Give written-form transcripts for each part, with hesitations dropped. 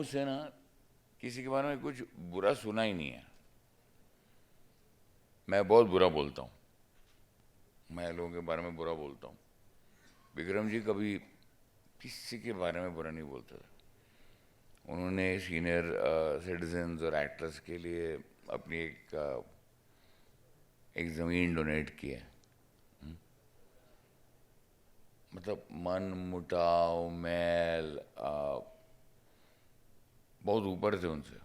से ना किसी के बारे में कुछ बुरा सुना ही नहीं है। मैं बहुत बुरा बोलता हूँ, मैं लोगों के बारे में बुरा बोलता हूँ। विक्रम जी कभी किसी के बारे में बुरा नहीं बोलते थे। उन्होंने सीनियर सिटीजन्स और एक्टर्स के लिए अपनी एक ज़मीन डोनेट की है। मतलब मन मुटाव मैल बहुत ऊपर थे उनसे,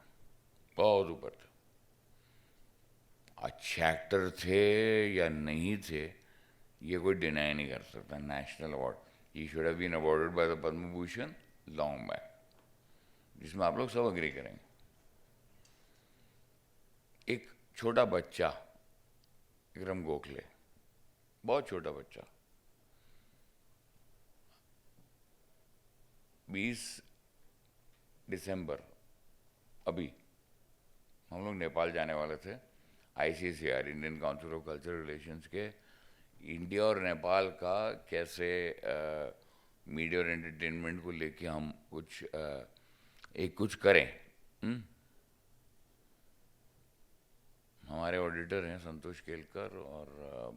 बहुत ऊपर थे। अच्छे एक्टर थे या नहीं थे ये कोई डिनाई नहीं कर सकता। National award, he should have been awarded by the Padma Bhushan long back, जिसमें आप लोग सब अग्री करेंगे। एक छोटा बच्चा विक्रम गोखले, बहुत छोटा बच्चा, 20 दिसंबर अभी हम लोग नेपाल जाने वाले थे। ICCR, Indian council of cultural relations के इंडिया और नेपाल का कैसे मीडिया और एंटरटेनमेंट को लेके हम कुछ करें। हमारे ऑडिटर हैं संतोष केलकर और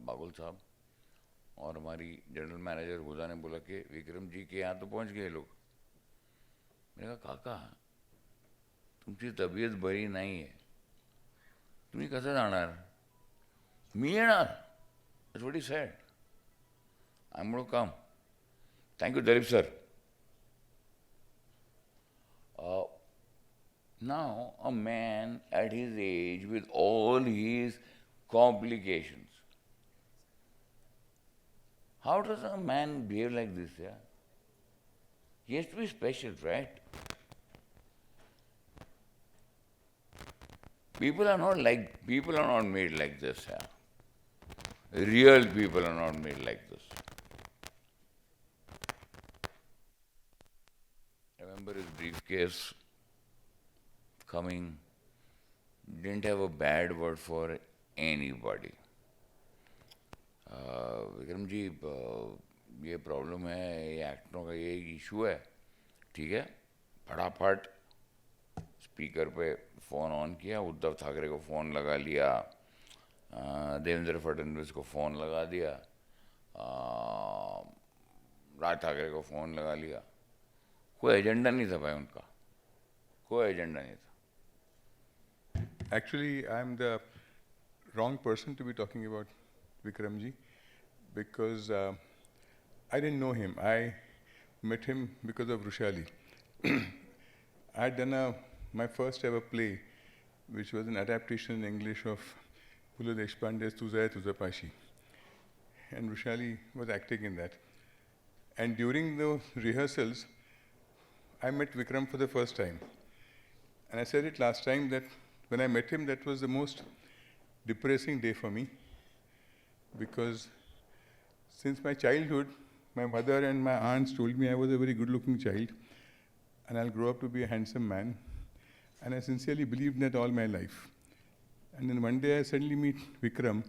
बागुल साहब, और हमारी जनरल मैनेजर हुदा ने बोला कि विक्रम जी के यहाँ तो पहुँच गए लोग। मैंने कहा काका तुमची तब्येत बरी नाही आहे, तुम्ही कसं जाणार? मी येणार. That's what he said. I'm going to come. Thank you, Dilip sir. Now, a man at his age with all his complications, how does a man behave like this? Yeah? He has to be special, right? People are not made like this. Yeah? Real people are not made like this. Remember his briefcase coming, didn't have a bad word for anybody. Vikram ji ये problem है, ये एक्टरों का ये issue है, ठीक है। फटाफट speaker पे फ़ोन ऑन किया, उद्धव ठाकरे को फ़ोन लगा लिया, देवेंद्र फडणवीस को फ़ोन लगा दिया, राज ठाकरे को फ़ोन लगा लिया। कोई एजेंडा नहीं था भाई उनका, कोई एजेंडा नहीं था। Actually, I'm the wrong person to be talking about Vikramji because I didn't know him. I met him because of Rushali. I had done my first ever play, which was an adaptation in English of Pula Deshpande's Tuzaya Tuzapashi. And Rushali was acting in that. And during the rehearsals, I met Vikram for the first time. And I said it last time that when I met him, that was the most depressing day for me, because since my childhood, my mother and my aunts told me I was a very good-looking child and I'll grow up to be a handsome man. And I sincerely believed that all my life. And then one day I suddenly meet Vikram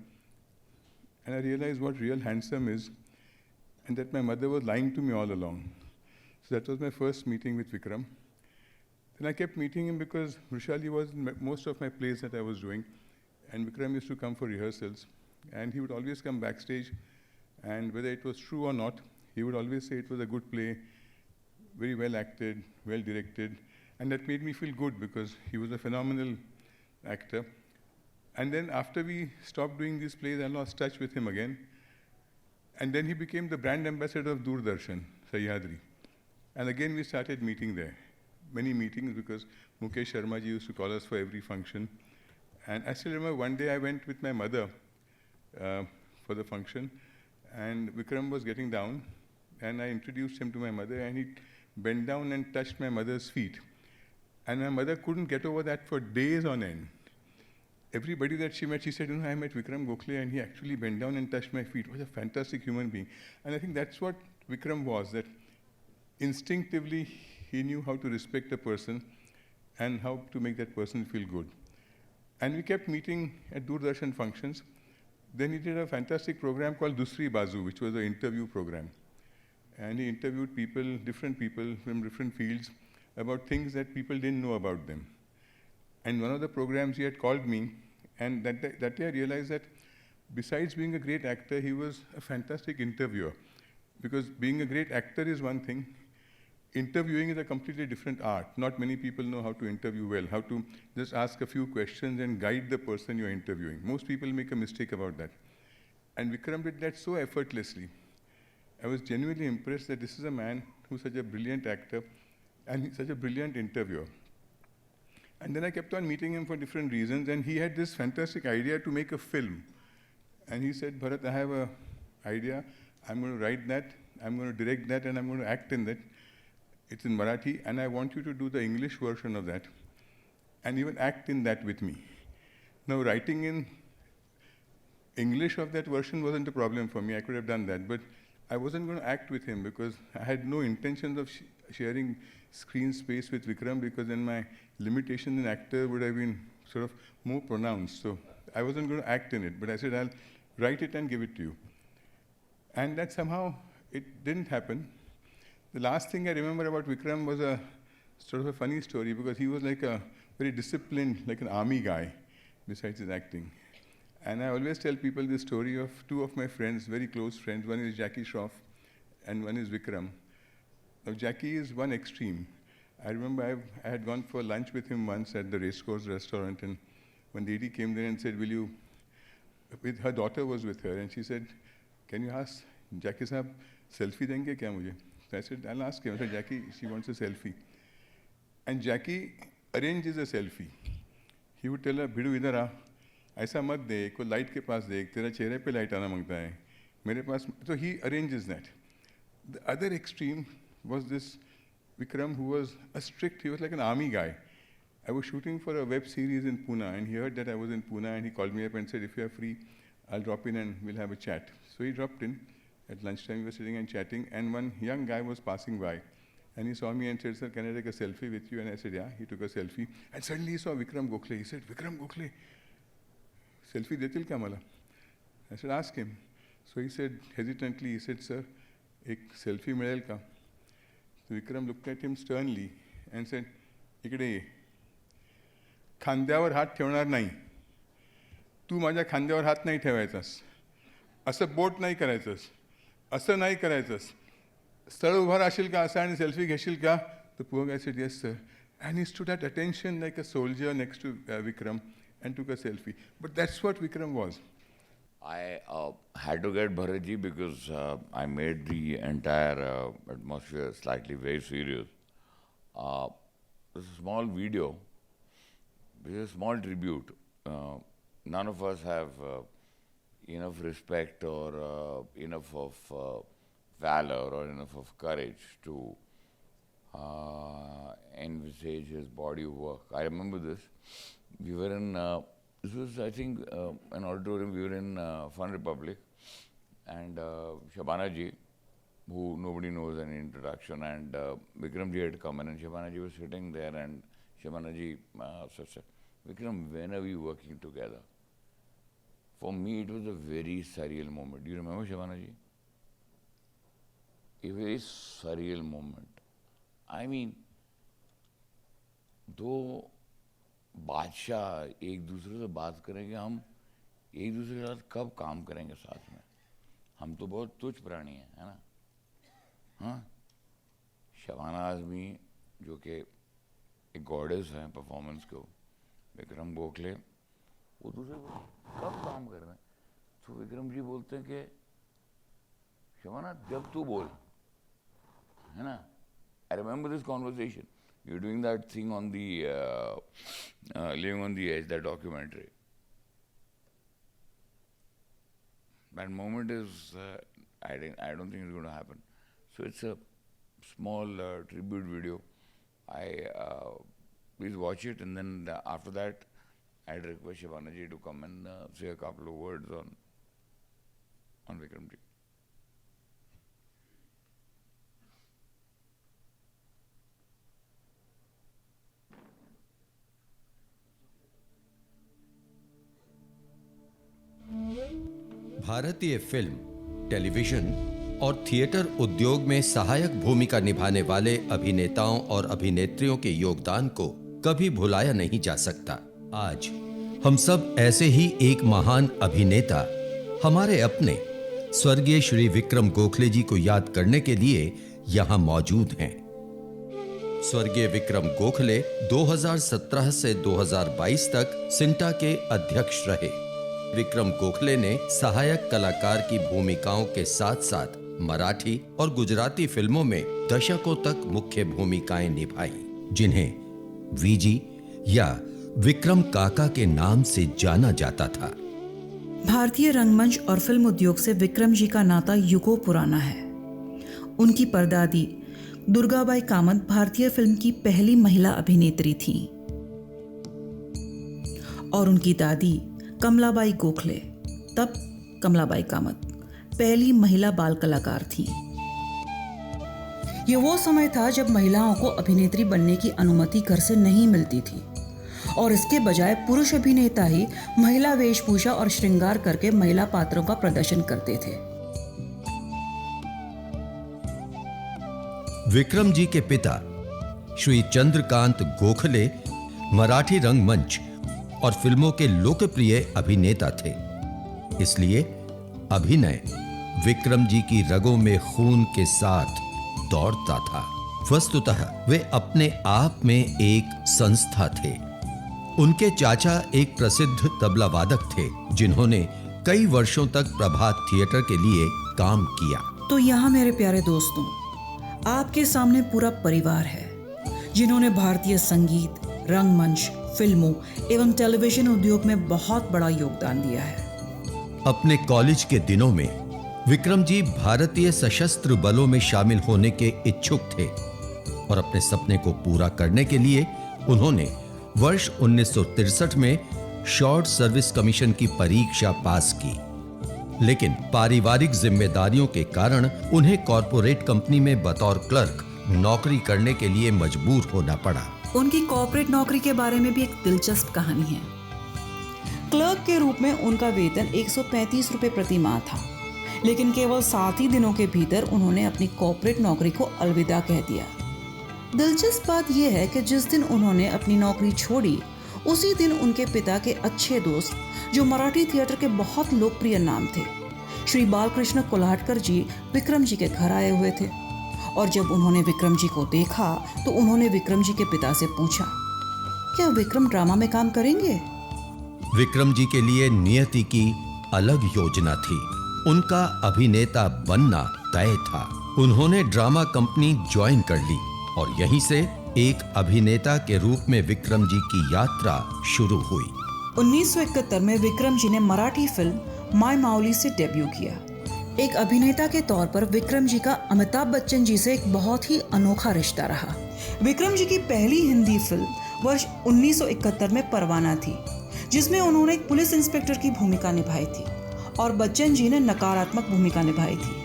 and I realized what real handsome is, and that my mother was lying to me all along. So that was my first meeting with Vikram. Then I kept meeting him because Rushali was in most of my plays that I was doing, and Vikram used to come for rehearsals, and he would always come backstage, and whether it was true or not, he would always say it was a good play, very well acted, well directed, and that made me feel good because he was a phenomenal actor. And then after we stopped doing these plays, I lost touch with him again, and then he became the brand ambassador of Doordarshan, Sahyadri. And again we started meeting there. Many meetings because Mukesh Sharma ji used to call us for every function. And I still remember one day I went with my mother for the function, and Vikram was getting down, and I introduced him to my mother, and he bent down and touched my mother's feet. And my mother couldn't get over that for days on end. Everybody that she met, she said, I met Vikram Gokhale and he actually bent down and touched my feet. He was a fantastic human being. And I think that's what Vikram was, that instinctively he knew how to respect a person and how to make that person feel good. And we kept meeting at Doordarshan functions. Then he did a fantastic program called Dusri Bazu, which was an interview program. And he interviewed people, different people from different fields, about things that people didn't know about them. And one of the programs he had called me, and that day I realized that besides being a great actor, he was a fantastic interviewer. Because being a great actor is one thing, interviewing is a completely different art. Not many people know how to interview well, how to just ask a few questions and guide the person you're interviewing. Most people make a mistake about that. And Vikram did that so effortlessly. I was genuinely impressed that this is a man who's such a brilliant actor and he's such a brilliant interviewer. And then I kept on meeting him for different reasons, and he had this fantastic idea to make a film. And he said, Bharat, I have an idea. I'm going to write that, I'm going to direct that, and I'm going to act in that. It's in Marathi, and I want you to do the English version of that, and even act in that with me. Now, writing in English of that version wasn't a problem for me. I could have done that, but I wasn't going to act with him because I had no intentions of sharing screen space with Vikram, because then my limitation in actor would have been sort of more pronounced. So I wasn't going to act in it, but I said, I'll write it and give it to you. And that somehow, it didn't happen. The last thing I remember about Vikram was a sort of a funny story, because he was like a very disciplined, like an army guy, besides his acting. And I always tell people this story of two of my friends, very close friends. One is Jackie Shroff and one is Vikram. Now, Jackie is one extreme. I remember I had gone for lunch with him once at the Racecourse restaurant, and when the lady came there and said, will you, with her daughter was with her, and she said, can you ask Jackie sahab, selfie denge kya mujhe? So I said, I'll ask him. I said, Jackie, she wants a selfie. And Jackie arranges a selfie. He would tell her, Bhidu idhar aa, ऐसा मत देख, को light के पास देख, तेरा चेहरे पे light आना मांगता है, मेरे पास. So he arranges that. The other extreme was this Vikram, who was he was like an army guy. I was shooting for a web series in Pune, and he heard that I was in Pune, and he called me up and said, if you are free, I'll drop in and we'll have a chat. So he dropped in. At lunchtime, we were sitting and chatting, and one young guy was passing by. And he saw me and said, sir, can I take a selfie with you? And I said, yeah. He took a selfie. And suddenly he saw Vikram Gokhale. He said, Vikram Gokhale, selfie detil kya mala? I said, ask him. So he said, hesitantly, he said, sir, ek selfie milel ka? So Vikram looked at him sternly and said, ikade ye. खांद्यावर हात ठेवणार नाही. तू माझ्या खांद्यावर हात नाही ठेवायचास. असं बोट नाही करायचंस. असं नाही करायचंस. स्थळ उभा राहशील का असं आणि सेल्फी घेशील का? The poor guy said, yes, sir. And he stood at attention like a soldier next to Vikram and took a selfie. But that's what Vikram was. I had to get Bharatji because I made the entire atmosphere slightly very serious. This small video, this is a small tribute. None of us have enough respect or enough of valor or enough of courage to envisage his body of work. I remember this. We were in, this was I think an auditorium, we were in Fun Republic, and Shabana ji, who nobody knows any introduction, and Vikram ji had come in, and Shabana ji was sitting there, and Shabana ji said, Vikram, when are we working together? For me, it was a very surreal moment. Do you remember, Shabana ji? A very surreal moment. I mean, दो बादशाह एक दूसरे से बात करेंगे, हम एक दूसरे के साथ कब काम करेंगे साथ में? हम तो बहुत तुच्छ प्राणी हैं, है ना? हाँ, शबाना आज़मी जो कि एक गॉडेस हैं परफॉर्मेंस को, विक्रम गोखले, वो दूसरे को कब काम कर रहे हैं? तो विक्रम जी बोलते हैं कि शबाना जब तू बोल, है ना? I remember this conversation. You're doing that thing on the Living on the Edge, that documentary. That moment is, I don't think it's going to happen. So it's a small tribute video. Please watch it, and then after that, I'd request Shabana ji to come and say a couple of words on Vikram ji. भारतीय film, television और theatre उद्योग में सहायक भूमिका निभाने वाले अभिनेताओं और अभिनेत्रियों के योगदान को कभी भुलाया नहीं जा सकता। आज हम सब ऐसे ही एक महान अभिनेता, हमारे अपने स्वर्गीय श्री विक्रम गोखले जी को याद करने के लिए यहां मौजूद हैं। स्वर्गीय विक्रम गोखले 2017 से 2022 तक सिंटा के अध्यक्ष रहे। विक्रम गोखले ने सहायक कलाकार की भूमिकाओं के साथ साथ मराठी और गुजराती फिल्मों में दशकों तक मुख्य भूमिकाएं निभाई, जिन्हें वीजी या विक्रम काका के नाम से जाना जाता था। भारतीय रंगमंच और फिल्म उद्योग से विक्रम जी का नाता युगों पुराना है। उनकी परदादी दुर्गाबाई कामत भारतीय फिल्म की पहली महिला अभिनेत्री थी और उनकी दादी कमलाबाई गोखले, तब कमलाबाई कामत, पहली महिला बाल कलाकार थी। यह वो समय था जब महिलाओं को अभिनेत्री बनने की अनुमति घर से नहीं मिलती थी और इसके बजाय पुरुष अभिनेता ही महिला वेशभूषा और श्रृंगार करके महिला पात्रों का प्रदर्शन करते थे। विक्रम जी के पिता श्री चंद्रकांत गोखले मराठी रंगमंच और फिल्मों के लोकप्रिय अभिनेता थे, इसलिए अभिनय विक्रम जी की रगों में खून के साथ दौड़ता था। वस्तुतः वे अपने आप में एक संस्था थे। उनके चाचा एक प्रसिद्ध तबला वादक थे, जिन्होंने कई वर्षों तक प्रभात थिएटर के लिए काम किया। तो यहाँ मेरे प्यारे दोस्तों, आपके सामने पूरा परिवार है जिन्होंने भारतीय संगीत, रंगमंच, फिल्मों एवं टेलीविजन उद्योग में बहुत बड़ा योगदान दिया है। अपने कॉलेज के दिनों में विक्रम जी भारतीय सशस्त्र बलों में शामिल होने के इच्छुक थे और अपने सपने को पूरा करने के लिए उन्होंने वर्ष 1963 में शॉर्ट सर्विस कमीशन की परीक्षा पास की, लेकिन पारिवारिक जिम्मेदारियों के कारण उन्हें कॉरपोरेट कंपनी में बतौर क्लर्क नौकरी करने के लिए मजबूर होना पड़ा। उनकी कॉर्पोरेट नौकरी के बारे में भी एक दिलचस्प कहानी है। क्लर्क के रूप में उनका वेतन 135 रुपए प्रति माह था, लेकिन केवल 7 ही दिनों के भीतर उन्होंने अपनी कॉर्पोरेट नौकरी को अलविदा कह दिया। दिलचस्प बात यह है कि जिस दिन उन्होंने अपनी नौकरी छोड़ी, उसी दिन उनके पिता के अच्छे दोस्त, जो मराठी थिएटर के बहुत लोकप्रिय नाम थे, श्री बालकृष्ण कोल्हटकर जी विक्रम जी के घर आए हुए थे और जब उन्होंने विक्रम जी को देखा तो उन्होंने विक्रम जी के पिता से पूछा, क्या विक्रम ड्रामा में काम करेंगे? विक्रम जी के लिए नियति की अलग योजना थी। उनका अभिनेता बनना तय था। उन्होंने ड्रामा कंपनी ज्वाइन कर ली और यहीं से एक अभिनेता के रूप में विक्रम जी की यात्रा शुरू हुई। 1971 में विक्रम जी ने मराठी फिल्म माय माउली से डेब्यू किया। एक अभिनेता के तौर पर विक्रम जी का अमिताभ बच्चन जी से एक बहुत ही अनोखा रिश्ता रहा। विक्रम जी की पहली हिंदी फिल्म वर्ष 1971 में परवाना थी, जिसमें उन्होंने एक पुलिस इंस्पेक्टर की भूमिका निभाई थी और बच्चन जी ने नकारात्मक भूमिका निभाई थी।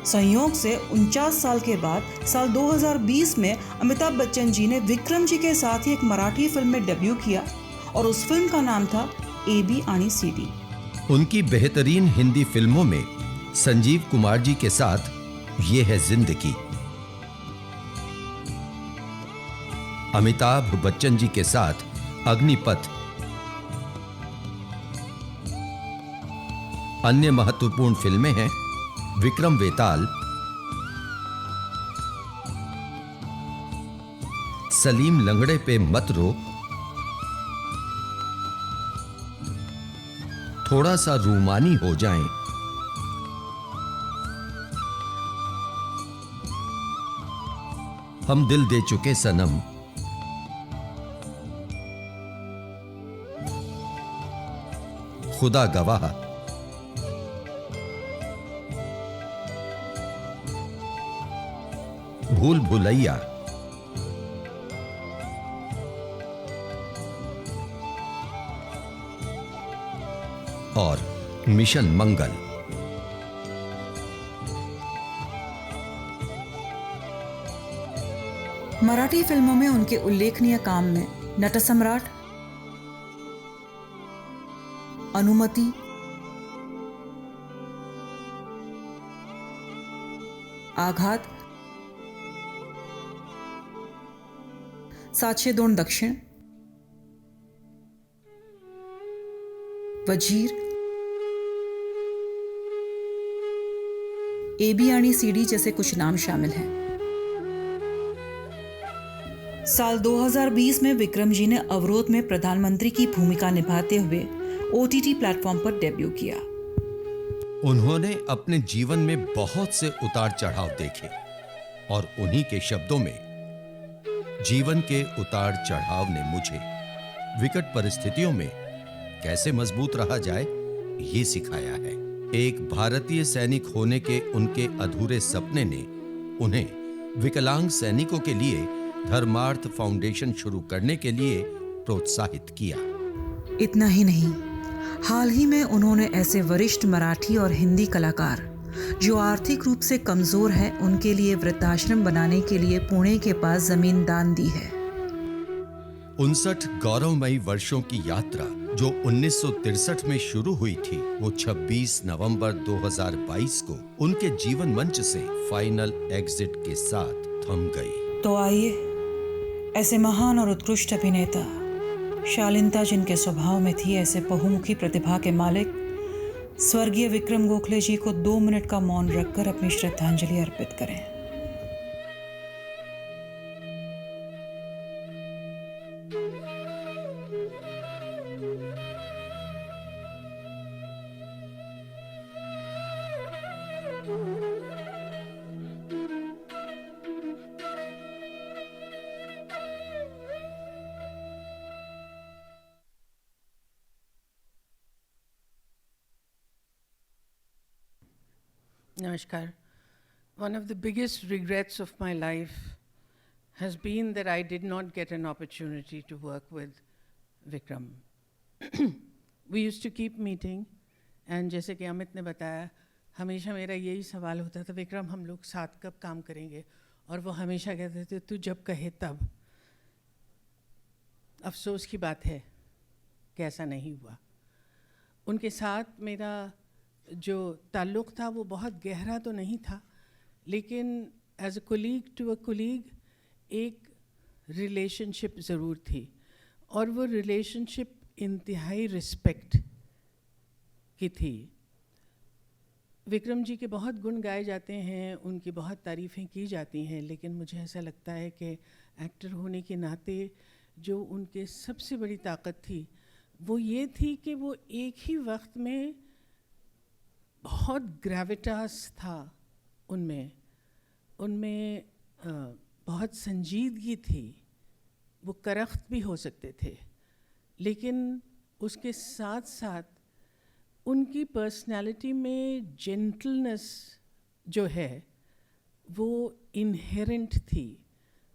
संयोग से 49 साल के बाद साल 2020 में अमिताभ बच्चन जी ने विक्रम जी के साथ ही एक मराठी फिल्म में डेब्यू किया और उस फिल्म का नाम था AB आणि CD। उनकी बेहतरीन हिंदी फिल्मों में संजीव कुमार जी के साथ ये है जिंदगी, अमिताभ बच्चन जी के साथ अग्निपथ, अन्य महत्वपूर्ण फिल्में हैं विक्रम वेताल, सलीम लंगड़े पे मत रो, थोड़ा सा रूमानी हो जाएं, हम दिल दे चुके सनम, खुदा गवाह, भूल भुलैया, और मिशन मंगल। मराठी फिल्मों में उनके उल्लेखनीय काम में नटसम्राट, अनुमति, आघात, 702 दक्षिण, वजीर, AB आणि CD जैसे कुछ नाम शामिल हैं। साल 2020 में विक्रम जी ने अवरोध में प्रधानमंत्री की भूमिका निभाते हुए OTT प्लेटफॉर्म पर डेब्यू किया। उन्होंने अपने जीवन में बहुत से उतार चढ़ाव देखे और उन्हीं के शब्दों में, जीवन के उतार चढ़ाव ने मुझे विकट परिस्थितियों में कैसे मजबूत रहा जाए ये सिखाया है। एक भारतीय सैनिक होने के उनके अधूरे सपने ने उन्हें विकलांग सैनिकों के लिए धर्मार्थ फाउंडेशन शुरू करने के लिए प्रोत्साहित किया। इतना ही नहीं, हाल ही में उन्होंने ऐसे वरिष्ठ मराठी और हिंदी कलाकार जो आर्थिक रूप से कमजोर हैं उनके लिए वृद्धाश्रम बनाने के लिए पुणे के पास जमीन दान दी है। 59 गौरवमयी वर्षों की यात्रा जो 1963 में शुरू हुई थी, वो 26 नवंबर 2022 को उनके जीवन मंच से फाइनल एग्जिट के साथ थम गई। तो आइए, ऐसे महान और उत्कृष्ट अभिनेता, शालीनता जिनके स्वभाव में थी, ऐसे बहुमुखी प्रतिभा के मालिक स्वर्गीय विक्रम गोखले जी को 2 मिनट का मौन रखकर अपनी श्रद्धांजलि अर्पित करें। Namaskar. One of the biggest regrets of my life has been that I did not get an opportunity to work with Vikram. We used to keep meeting, and जैसे कि अमित ने बताया, हमेशा मेरा यही सवाल होता था, विक्रम हम लोग साथ कब काम करेंगे, और वो हमेशा कहते थे तू जब कहे तब। अफसोस की बात है कि ऐसा नहीं हुआ। उनके साथ मेरा जो ताल्लुक़ था वो बहुत गहरा तो नहीं था, लेकिन as a colleague to a colleague एक रिलेशनशिप ज़रूर थी, और वो रिलेशनशिप इंतहाई रिस्पेक्ट की थी। विक्रम जी के बहुत गुण गाए जाते हैं, उनकी बहुत तारीफ़ें की जाती हैं, लेकिन मुझे ऐसा लगता है कि एक्टर होने के नाते जो उनके सबसे बड़ी ताकत थी वो ये थी कि वो एक ही वक्त में बहुत ग्रेविटास था उनमें बहुत संजीदगी थी। वो करख्त भी हो सकते थे, लेकिन उसके साथ साथ उनकी पर्सनालिटी में जेंटलनेस जो है वो इनहेरेंट थी।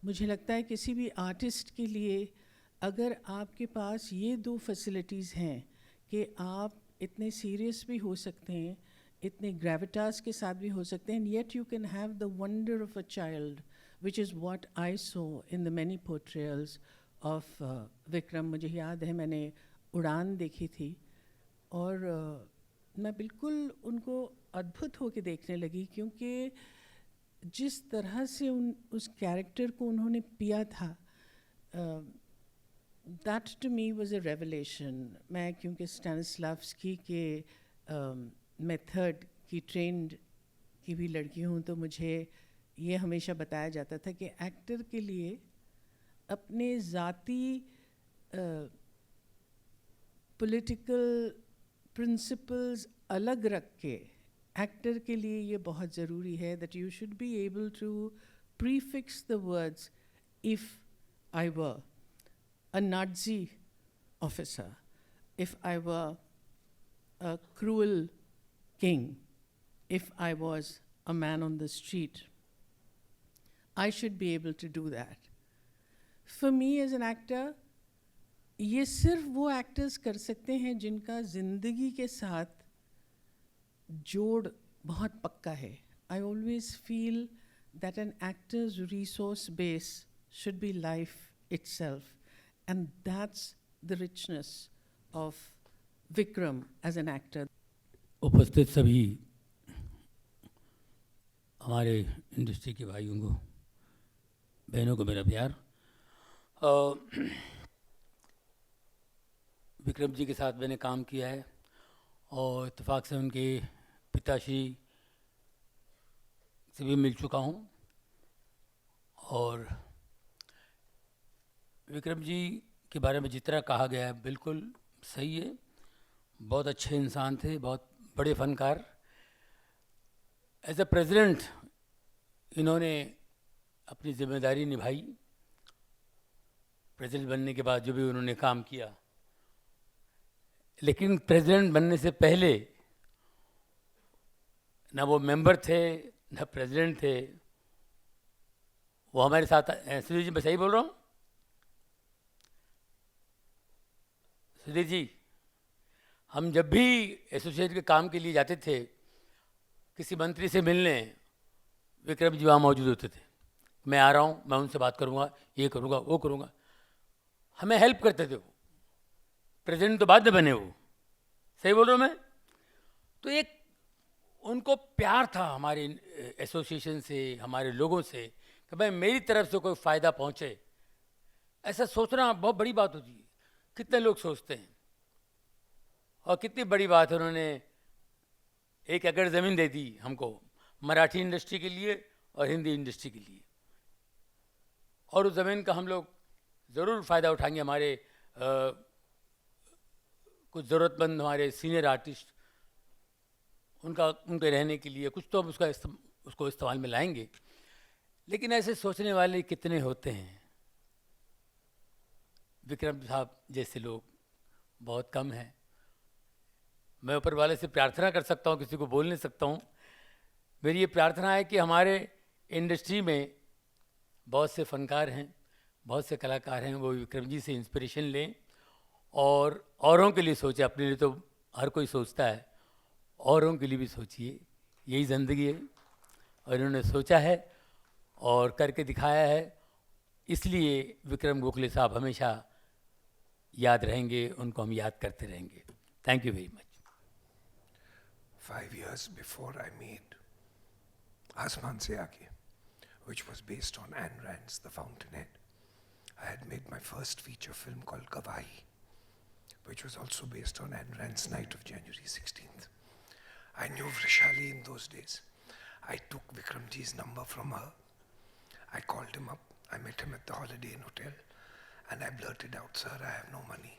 मुझे लगता है किसी भी आर्टिस्ट के लिए अगर आपके पास ये 2 फैसिलिटीज़ हैं कि आप इतने सीरियस भी हो सकते हैं, इतने ग्रेविटास के साथ भी हो सकते हैं, yet you can have the wonder of a child, which is what I saw in the many portrayals of Vikram. मुझे याद है मैंने उड़ान देखी थी और मैं बिल्कुल उनको अद्भुत होकर देखने लगी, क्योंकि जिस तरह से उस कैरेक्टर को उन्होंने पिया था, that to me was a revelation. मैं क्योंकि स्टैनिस्लावस्की के मेथड की ट्रेंड की भी लड़की हूँ, तो मुझे ये हमेशा बताया जाता था कि एक्टर के लिए अपने ज़ाती पॉलिटिकल प्रिंसिपल्स अलग रख के एक्टर के लिए ये बहुत ज़रूरी है that you should be able to prefix the words if I were a Nazi officer, if I were a cruel king, if I was a man on the street, I should be able to do that. For me as an actor, ये सिर्फ वो actors कर सकते हैं जिनका ज़िंदगी के साथ जोड़ बहुत पक्का है। I always feel that an actor's resource base should be life itself. And that's the richness of Vikram as an actor. उपस्थित सभी हमारे इंडस्ट्री के भाइयों को, बहनों को मेरा प्यार। विक्रम जी के साथ मैंने काम किया है और इत्तेफाक से उनके पिताश्री से भी मिल चुका हूँ। और विक्रम जी के बारे में जितना कहा गया है बिल्कुल सही है। बहुत अच्छे इंसान थे, बहुत बड़े फनकार। एज ए प्रेसिडेंट इन्होंने अपनी जिम्मेदारी निभाई। प्रेसिडेंट बनने के बाद जो भी उन्होंने काम किया, लेकिन प्रेसिडेंट बनने से पहले ना वो मेंबर थे ना प्रेसिडेंट थे। वो हमारे साथ, सुधीर जी मैं सही बोल रहा हूँ? सुधीर जी, हम जब भी एसोसिएशन के काम के लिए जाते थे किसी मंत्री से मिलने, विक्रम जी वहाँ मौजूद होते थे। मैं आ रहा हूँ, मैं उनसे बात करूँगा, ये करूँगा, वो करूँगा। हमें हेल्प करते थे वो। प्रेसिडेंट तो बाद में बने वो, सही बोल रहा हूँ मैं? तो एक उनको प्यार था हमारे एसोसिएशन से, हमारे लोगों से, कि भाई मेरी तरफ से कोई फ़ायदा पहुँचे। ऐसा सोचना बहुत बड़ी बात होती है। कितने लोग सोचते हैं, और कितनी बड़ी बात है, उन्होंने 1 एकड़ ज़मीन दे दी हमको, मराठी इंडस्ट्री के लिए और हिंदी इंडस्ट्री के लिए। और उस ज़मीन का हम लोग ज़रूर फ़ायदा उठाएंगे। हमारे कुछ ज़रूरतमंद हमारे सीनियर आर्टिस्ट, उनके रहने के लिए कुछ तो हम उसको इस्तेमाल में लाएंगे। लेकिन ऐसे सोचने वाले कितने होते हैं? विक्रम साहब जैसे लोग बहुत कम हैं। मैं ऊपर वाले से प्रार्थना कर सकता हूँ, किसी को बोल नहीं सकता हूँ। मेरी ये प्रार्थना है कि हमारे इंडस्ट्री में बहुत से फनकार हैं, बहुत से कलाकार हैं, वो विक्रम जी से इंस्पिरेशन लें और औरों के लिए सोचें। अपने लिए तो हर कोई सोचता है, औरों के लिए भी सोचिए। यही ज़िंदगी है और इन्होंने सोचा है और करके दिखाया है। इसलिए विक्रम गोखले साहब हमेशा याद रहेंगे, उनको हम याद करते रहेंगे। Thank you very much. 5 years before I made Asman Se Aage, which was based on Ayn Rand's The Fountainhead, I had made my first feature film called Gawahi, which was also based on Ayn Rand's Night of January 16th. I knew Vrishali in those days. I took Vikramji's number from her. I called him up. I met him at the Holiday Inn Hotel, and I blurted out, "Sir, I have no money."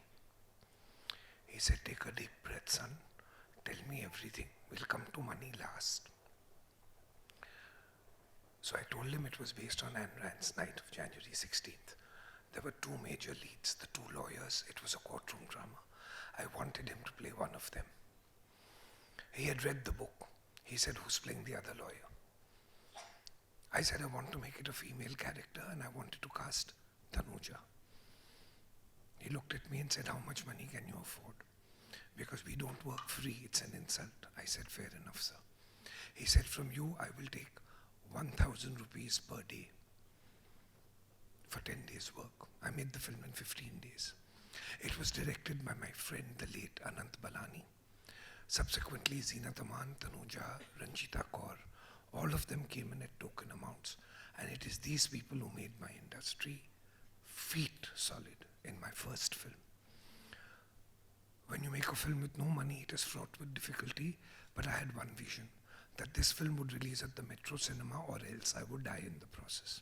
He said, "Take a deep breath, son. Tell me everything. We'll come to money last." So I told him it was based on Ayn Rand's Night of January 16th. There were 2 major leads, the 2 lawyers. It was a courtroom drama. I wanted him to play one of them. He had read the book. He said, "Who's playing the other lawyer?" I said, "I want to make it a female character and I wanted to cast Tanuja." He looked at me and said, "How much money can you afford? Because we don't work free, it's an insult." I said, "Fair enough, sir." He said, "From you, I will take 1,000 rupees per day for 10 days work." I made the film in 15 days. It was directed by my friend, the late Anant Balani. Subsequently, Zeenat Aman, Tanuja, Ranjita Kaur, all of them came in at token amounts. And it is these people who made my industry feet solid in my first film. When you make a film with no money, it is fraught with difficulty, but I had one vision, that this film would release at the Metro Cinema or else I would die in the process.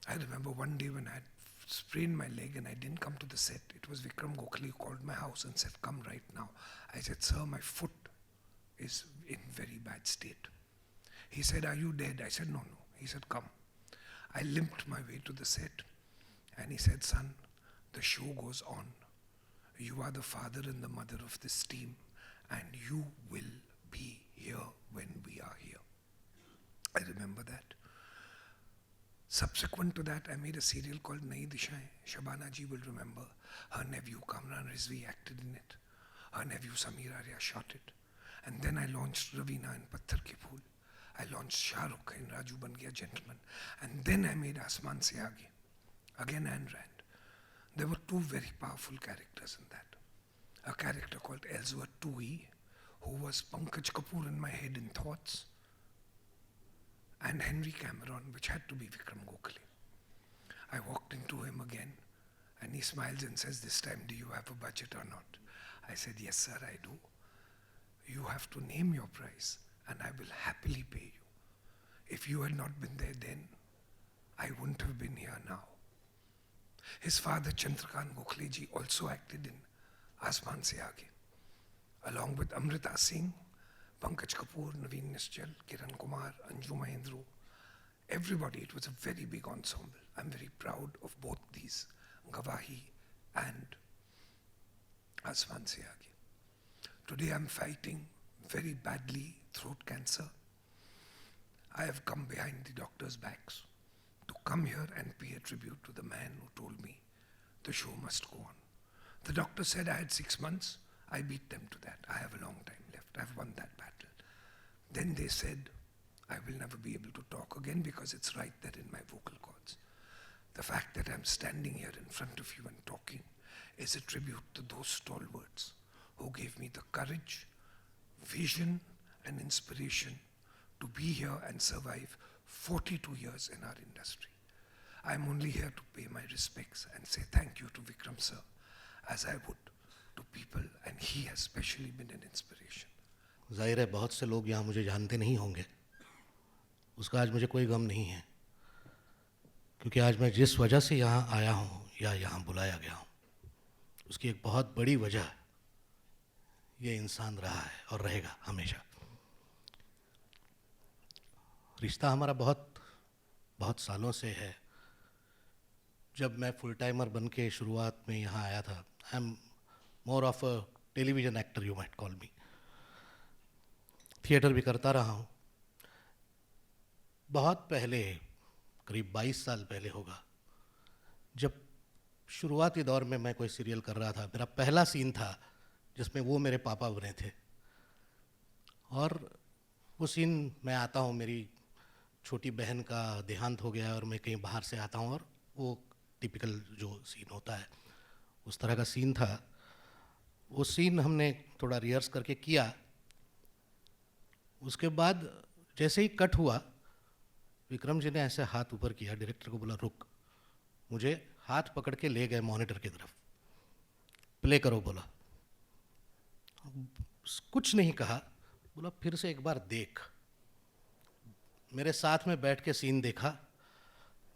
I remember one day when I had sprained my leg and I didn't come to the set, it was Vikram Gokhale who called my house and said, "Come right now." I said, "Sir, my foot is in very bad state." He said, "Are you dead?" I said, "No, no." He said, "Come." I limped my way to the set and he said, "Son, the show goes on. You are the father and the mother of this team and you will be here when we are here." I remember that. Subsequent to that, I made a serial called Nayi Dishaएं. Shabana ji will remember. Her nephew Kamran Rizvi acted in it. Her nephew Samir Arya shot it. And then I launched Ravina in Patthar Ke Phool. I launched Shah Rukh in Raju Ban Gaya Gentleman. And then I made Asman Se Aage. Again Ayn Rand. There were 2 very powerful characters in that. A character called Ellsworth Toohey, who was Pankaj Kapoor in my head in thoughts. and Henry Cameron, which had to be Vikram Gokhale. I walked into him again, and he smiles and says, "This time, do you have a budget or not?" I said, "Yes, sir, I do. You have to name your price, and I will happily pay you. If you had not been there then, I wouldn't have been here now." His father, Chandrakant Gokhale ji, also acted in Asman Se Aage, along with Amrita Singh, Pankaj Kapoor, Naveen Nischal, Kiran Kumar, Anju Mahendru. Everybody, it was a very big ensemble. I'm very proud of both these, Gavahi and Asman Se Aage. Today I'm fighting very badly throat cancer. I have come behind the doctors' backs to come here and pay a tribute to the man who told me the show must go on. The doctor said I had 6 months. I beat them to that. I have a long time left. I've won that battle. Then they said I will never be able to talk again because it's right there in my vocal cords. The fact that I'm standing here in front of you and talking is a tribute to those stalwarts who gave me the courage, vision, and inspiration to be here and survive 42 years in our industry. I'm only here to pay my respects and say thank you to Vikram sir, as I would to people, and he has especially been an inspiration. जाहिर है बहुत से लोग यहाँ मुझे जानते नहीं होंगे, उसका आज मुझे कोई गम नहीं है, क्योंकि आज मैं जिस वजह से यहाँ आया हूँ या यहाँ बुलाया गया हूँ, उसकी एक बहुत बड़ी वजह ये इंसान रहा है और रहेगा हमेशा। रिश्ता हमारा बहुत सालों से है। जब मैं फुल टाइमर बन के शुरुआत में यहाँ आया था, I am more of a television actor, you might call me. Theatre भी करता रहा हूँ। बहुत पहले, करीब 22 साल पहले होगा, जब शुरुआती दौर में मैं कोई सीरियल कर रहा था, मेरा पहला सीन था जिसमें वो मेरे पापा बने थे। और वो सीन मैं आता हूँ, मेरी छोटी बहन का देहांत हो गया और मैं कहीं बाहर से आता हूँ, और वो टिपिकल जो सीन होता है उस तरह का सीन था। वो सीन हमने थोड़ा रिहर्स करके किया। उसके बाद जैसे ही कट हुआ, विक्रम जी ने ऐसे हाथ ऊपर किया, डायरेक्टर को बोला रुक, मुझे हाथ पकड़ के ले गए मॉनिटर की तरफ, प्ले करो बोला। कुछ नहीं कहा, बोला फिर से एक बार देख। मेरे साथ में बैठ के सीन देखा।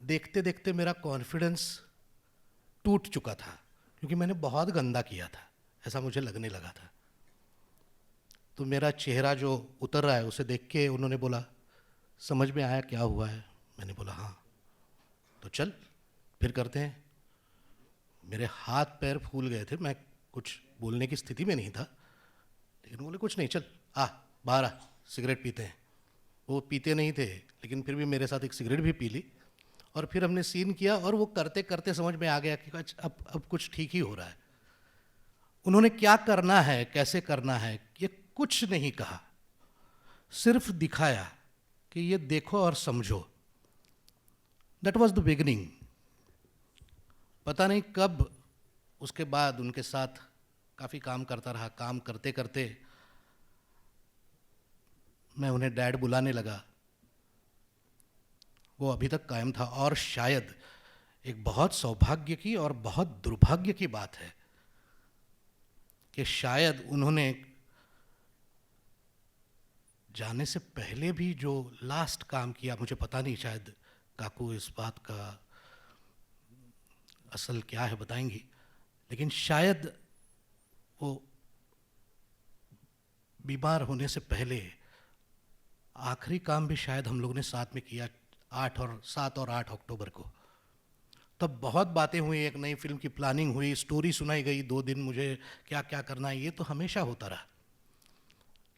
देखते देखते मेरा कॉन्फिडेंस टूट चुका था, क्योंकि मैंने बहुत गंदा किया था, ऐसा मुझे लगने लगा था। तो मेरा चेहरा जो उतर रहा है उसे देख के उन्होंने बोला समझ में आया क्या हुआ है? मैंने बोला हाँ। तो चल फिर करते हैं। मेरे हाथ पैर फूल गए थे, मैं कुछ बोलने की स्थिति में नहीं था, लेकिन बोले कुछ नहीं, चल आ बाहर आ, सिगरेट पीते हैं। वो पीते नहीं थे, लेकिन फिर भी मेरे साथ एक सिगरेट भी पी ली, और फिर हमने सीन किया। और वो करते करते समझ में आ गया कि अब कुछ ठीक ही हो रहा है। उन्होंने क्या करना है, कैसे करना है, ये कुछ नहीं कहा, सिर्फ दिखाया कि ये देखो और समझो। That was the beginning. पता नहीं कब उसके बाद उनके साथ काफ़ी काम करता रहा। काम करते करते मैं उन्हें डैड बुलाने लगा। वो अभी तक कायम था। और शायद एक बहुत सौभाग्य की और बहुत दुर्भाग्य की बात है कि शायद उन्होंने जाने से पहले भी जो लास्ट काम किया, मुझे पता नहीं, शायद काकू इस बात का असल क्या है बताएंगी, लेकिन शायद वो बीमार होने से पहले आखिरी काम भी शायद हम लोगों ने साथ में किया 7 और 8 अक्टूबर को। तब बहुत बातें हुई, एक नई फिल्म की प्लानिंग हुई, स्टोरी सुनाई गई, 2 दिन मुझे क्या क्या करना है, ये तो हमेशा होता रहा।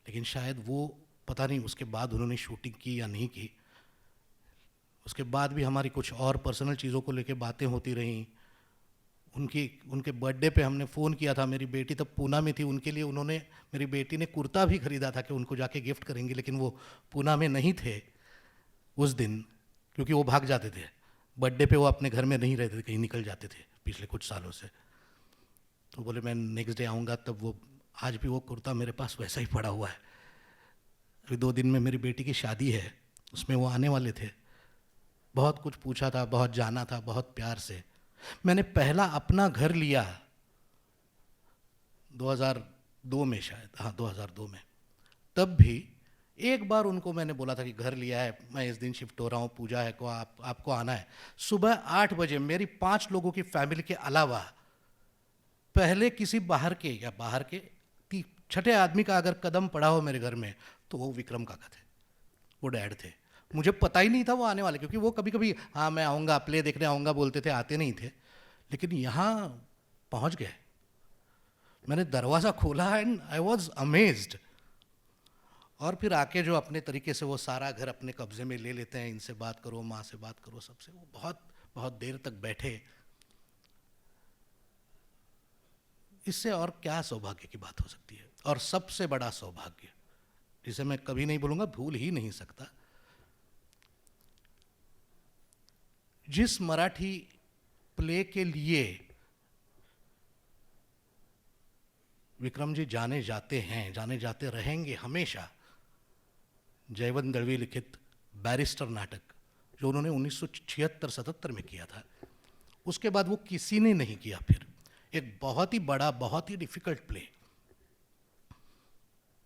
लेकिन शायद वो पता नहीं उसके बाद उन्होंने शूटिंग की या नहीं की। उसके बाद भी हमारी कुछ और पर्सनल चीज़ों को लेके बातें होती रहीं। उनके बर्थडे पे हमने फ़ोन किया था। मेरी बेटी तब पूना में थी, उनके लिए उन्होंने, मेरी बेटी ने कुर्ता भी ख़रीदा था कि उनको जाके गिफ्ट करेंगे, लेकिन वो पूना में नहीं थे उस दिन, क्योंकि वो भाग जाते थे। बर्थडे पे वो अपने घर में नहीं रहते थे, कहीं निकल जाते थे पिछले कुछ सालों से। तो बोले मैं नेक्स्ट डे आऊँगा। तब वो, आज भी वो कुर्ता मेरे पास वैसा ही पड़ा हुआ है। अभी 2 दिन में मेरी बेटी की शादी है, उसमें वो आने वाले थे, बहुत कुछ पूछा था, बहुत जाना था, बहुत प्यार से। मैंने पहला अपना घर लिया 2002 में, शायद, हाँ 2002 में। तब भी एक बार उनको मैंने बोला था कि घर लिया है, मैं इस दिन शिफ्ट हो रहा हूँ, पूजा है को आपको आना है। सुबह 8 बजे मेरी 5 लोगों की फैमिली के अलावा पहले किसी बाहर के छठे आदमी का अगर कदम पड़ा हो मेरे घर में तो वो विक्रम काका थे, वो डैड थे। मुझे पता ही नहीं था वो आने वाले, क्योंकि वो कभी कभी हाँ मैं आऊँगा, प्ले देखने आऊँगा बोलते थे, आते नहीं थे। लेकिन यहाँ पहुँच गए, मैंने दरवाज़ा खोला एंड आई वॉज अमेज्ड। और फिर आके जो अपने तरीके से वो सारा घर अपने कब्जे में ले लेते हैं, इनसे बात करो, माँ से बात करो, सबसे। वो बहुत बहुत देर तक बैठे। इससे और क्या सौभाग्य की बात हो सकती है। और सबसे बड़ा सौभाग्य जिसे मैं कभी नहीं भूलूंगा, भूल ही नहीं सकता, जिस मराठी प्ले के लिए विक्रम जी जाने जाते हैं, जाने जाते रहेंगे हमेशा, जयवंत दळवी लिखित बैरिस्टर नाटक, जो उन्होंने 1976-77 में किया था, उसके बाद वो किसी ने नहीं किया फिर। एक बहुत ही बड़ा, बहुत ही डिफिकल्ट प्ले,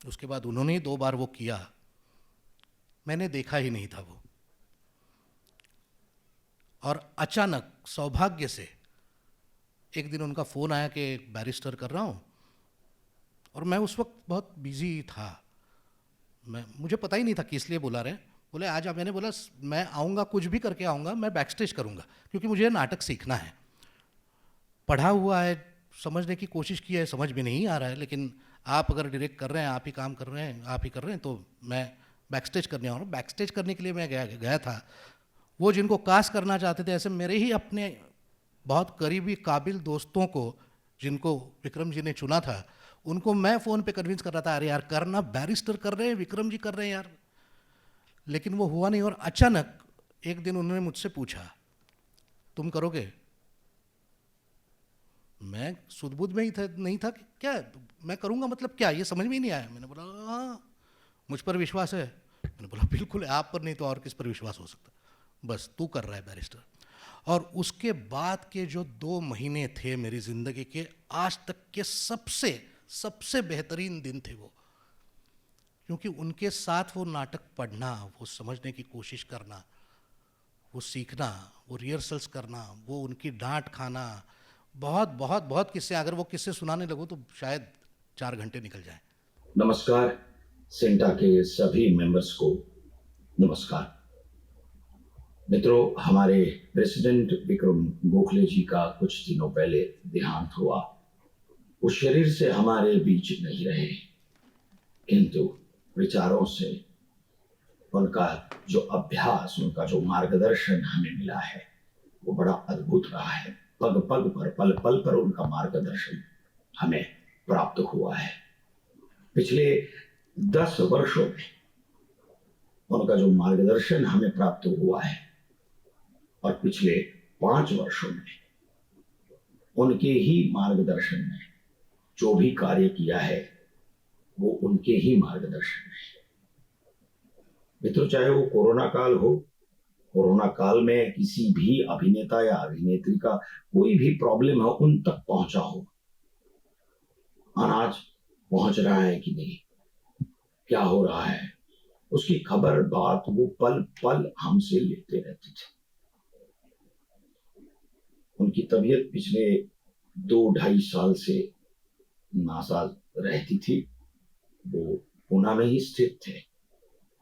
उसके बाद उन्होंने 2 बार वो किया, मैंने देखा ही नहीं था वो। और अचानक सौभाग्य से एक दिन उनका फ़ोन आया कि बैरिस्टर कर रहा हूँ, और मैं उस वक्त बहुत बिजी था, मुझे पता ही नहीं था कि इसलिए बुला रहे हैं। बोले आज आप, मैंने बोला मैं आऊँगा, कुछ भी करके आऊँगा, मैं बैक स्टेज करूँगा, क्योंकि मुझे नाटक सीखना है। पढ़ा हुआ है, समझने की कोशिश की है, समझ में नहीं आ रहा है, लेकिन आप अगर डायरेक्ट कर रहे हैं, आप ही काम कर रहे हैं, आप ही कर रहे हैं, तो मैं बैक स्टेज करने आ रहा हूँ। बैक स्टेज करने के लिए मैं गया था। वो जिनको कास्ट करना चाहते थे, ऐसे मेरे ही अपने बहुत करीबी काबिल दोस्तों को, जिनको विक्रम जी ने चुना था, उनको मैं फ़ोन पे कन्विंस कर रहा था, अरे यार करना, बैरिस्टर कर रहे हैं, विक्रम जी कर रहे हैं यार। लेकिन वो हुआ नहीं। और अचानक एक दिन उन्होंने मुझसे पूछा, तुम करोगे? मैं सुध-बुध में ही था, नहीं था कि क्या मैं करूँगा, मतलब क्या, ये समझ में ही नहीं आया। मैंने बोला हाँ, मुझ पर विश्वास है। मैंने बोला बिल्कुल, आप पर नहीं तो और किस पर विश्वास हो सकता, बस तू कर रहा है बैरिस्टर। और उसके बाद के जो 2 महीने थे मेरी ज़िंदगी के आज तक के सबसे बेहतरीन दिन थे वो, क्योंकि उनके साथ वो नाटक पढ़ना, वो समझने की कोशिश करना, वो सीखना, वो रिहर्सल्स करना, वो उनकी डांट खाना, बहुत बहुत बहुत किस्से, अगर वो किस्से सुनाने लगो तो शायद 4 घंटे निकल जाए। नमस्कार, सेंटा के सभी मेंबर्स को नमस्कार। मित्रों, हमारे प्रेसिडेंट विक्रम गोखले जी का कुछ दिनों पहले देहांत हुआ। वो शरीर से हमारे बीच नहीं रहे, किंतु विचारों से उनका जो अभ्यास, उनका जो मार्गदर्शन हमें मिला है, वो बड़ा अद्भुत रहा है। पग पग पर, पल पल पर उनका मार्गदर्शन हमें प्राप्त हुआ है। पिछले 10 वर्षों में उनका जो मार्गदर्शन हमें प्राप्त हुआ है, और पिछले 5 वर्षों में उनके ही मार्गदर्शन में जो भी कार्य किया है, वो उनके ही मार्गदर्शन में है। मित्रों, चाहे वो कोरोना काल हो, कोरोना काल में किसी भी अभिनेता या अभिनेत्री का कोई भी प्रॉब्लम हो, उन तक पहुंचा हो, अनाज पहुंच रहा है कि नहीं, क्या हो रहा है, उसकी खबर बात वो पल पल हमसे लेते रहते थे। उनकी तबीयत पिछले 2-2.5 साल से नासाज रहती थी। वो पूना में ही स्थित थे।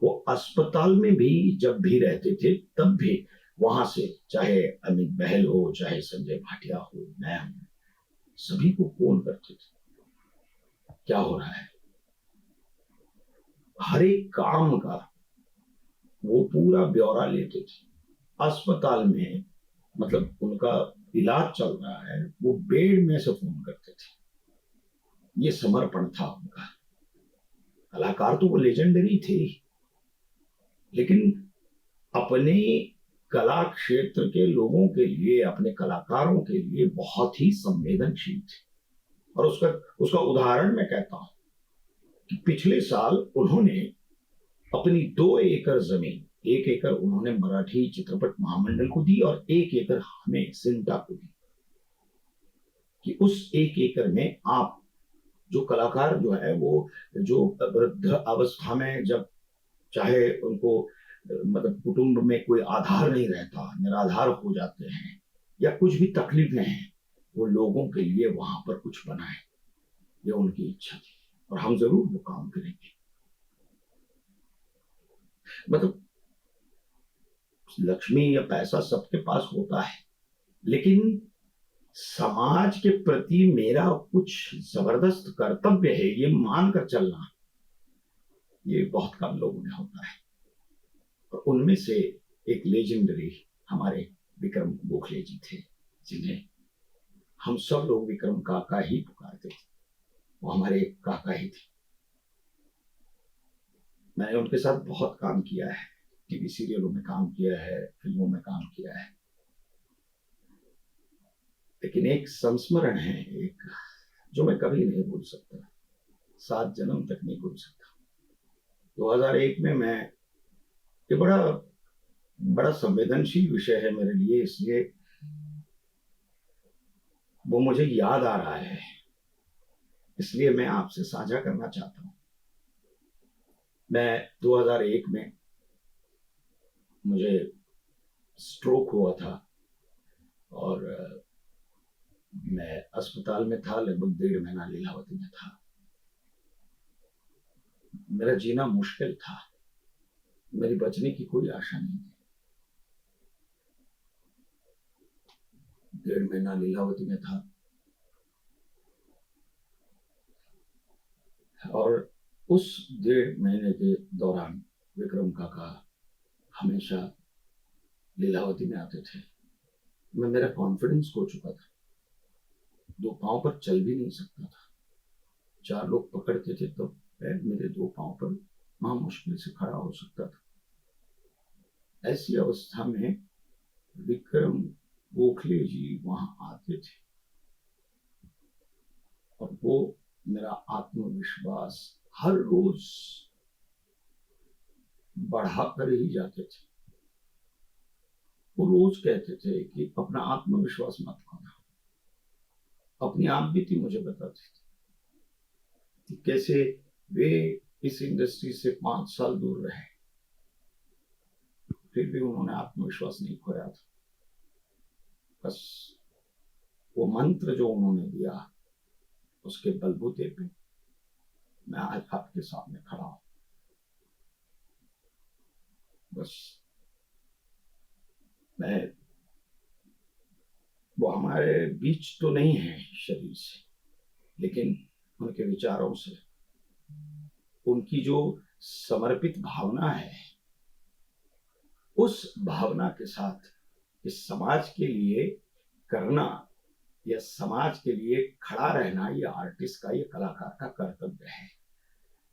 वो अस्पताल में भी जब भी रहते थे, तब भी वहां से चाहे अमित बहल हो, चाहे संजय भाटिया हो, मैं हूं, सभी को फोन करते थे, क्या हो रहा है। हर एक काम का वो पूरा ब्यौरा लेते थे। अस्पताल में, मतलब उनका इलाज चल रहा है, वो बेड में से फोन करते थे। ये समर्पण था उनका। कलाकार तो वो लेजेंडरी थे, लेकिन अपने कला क्षेत्र के लोगों के लिए, अपने कलाकारों के लिए बहुत ही संवेदनशील थे। और उसका उदाहरण मैं कहता हूं कि पिछले साल उन्होंने अपनी 2 एकड़ जमीन 1 एकड़ उन्होंने मराठी चित्रपट महामंडल को दी और 1 एकड़ हमें सिंटा को दी कि उस 1 एकड़ में आप जो कलाकार जो है वो जो वृद्ध अवस्था में जब चाहे उनको मतलब कुटुंब में कोई आधार नहीं रहता, निराधार हो जाते हैं या कुछ भी तकलीफें हैं, वो लोगों के लिए वहां पर कुछ बनाए, ये उनकी इच्छा थी और हम जरूर वो काम करेंगे। मतलब लक्ष्मी या पैसा सबके पास होता है, लेकिन समाज के प्रति मेरा कुछ जबरदस्त कर्तव्य है ये मानकर चलना, ये बहुत कम लोगों में होता है। और उनमें से एक लेजेंडरी हमारे विक्रम गोखले जी थे, जिन्हें हम सब लोग विक्रम काका ही पुकारते थे, वो हमारे काका ही थे। मैंने उनके साथ बहुत काम किया है, टीवी सीरियलों में काम किया है, फिल्मों में काम किया है, लेकिन एक संस्मरण है, एक जो मैं कभी नहीं भूल सकता, 7 जन्म तक नहीं भूल सकता। 2001 में मैं, ये बड़ा संवेदनशील विषय है मेरे लिए, इसलिए वो मुझे याद आ रहा है, इसलिए मैं आपसे साझा करना चाहता हूं। मैं 2001 में मुझे स्ट्रोक हुआ था और मैं अस्पताल में था, लगभग 1.5 महीना लीलावती में था। मेरा जीना मुश्किल था, मेरी बचने की कोई आशा नहीं थी। 1.5 महीना लीलावती में था और उस 1.5 महीने के दौरान विक्रम काका हमेशा लीलावती में आते थे। मैं, मेरा कॉन्फिडेंस खो चुका था, 2 पांव पर चल भी नहीं सकता था, 4 लोग पकड़ते थे तो पैर मेरे 2 पांव पर वहां मुश्किल से खड़ा हो सकता था। ऐसी अवस्था में विक्रम गोखले जी वहां आते थे और वो मेरा आत्मविश्वास हर रोज बढ़ाकर ही जाते थे। वो रोज कहते थे कि अपना आत्मविश्वास मत खोना। अपनी आप बीती मुझे बताते थे कि कैसे वे इस इंडस्ट्री से 5 साल दूर रहे, फिर भी उन्होंने आत्मविश्वास नहीं खोया था। बस वो मंत्र जो उन्होंने दिया, उसके बलबूते पे मैं आज आपके सामने खड़ा हूं। बस मैं, वो हमारे बीच तो नहीं है शरीर से, लेकिन उनके विचारों से, उनकी जो समर्पित भावना है, उस भावना के साथ इस समाज के लिए करना या समाज के लिए खड़ा रहना, ये आर्टिस्ट का, ये कलाकार का कर्तव्य है।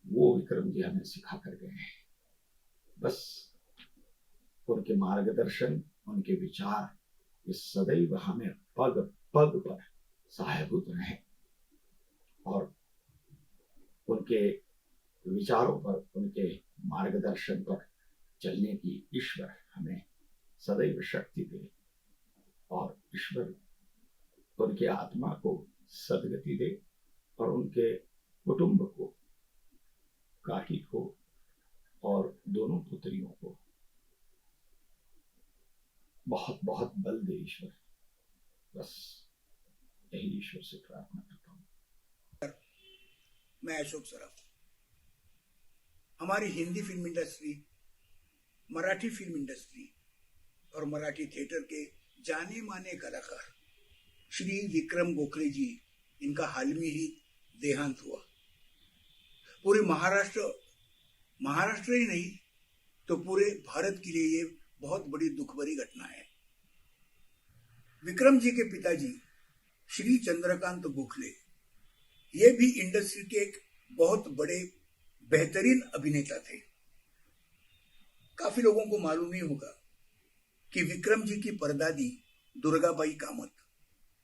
वो विक्रम जी हमें सिखा कर गए हैं। बस उनके मार्गदर्शन, उनके विचार, ये सदैव हमें पग पग पर सहायभूत रहे और उनके विचारों पर, उनके मार्गदर्शन पर चलने की ईश्वर हमें सदैव शक्ति दे और ईश्वर उनके आत्मा को सदगति दे और उनके कुटुंब को, काकी को और दोनों पुत्रियों को बहुत बहुत बल दे ईश्वर। बस यही ईश्वर से प्रार्थना करता हूँ। मैं अशोक सराफ। हमारी Hindi film industry, Marathi film industry और मराठी थिएटर के जाने माने कलाकार श्री विक्रम गोखले जी, इनका हाल में ही देहांत हुआ। पूरे महाराष्ट्र ही नहीं तो पूरे भारत के लिए ये बहुत बड़ी दुख भरी घटना है। विक्रम जी के पिताजी श्री चंद्रकांत गोखले, ये भी इंडस्ट्री के एक बहुत बड़े बेहतरीन अभिनेता थे। काफी लोगों को मालूम नहीं होगा कि विक्रम जी की परदादी दुर्गाबाई कामत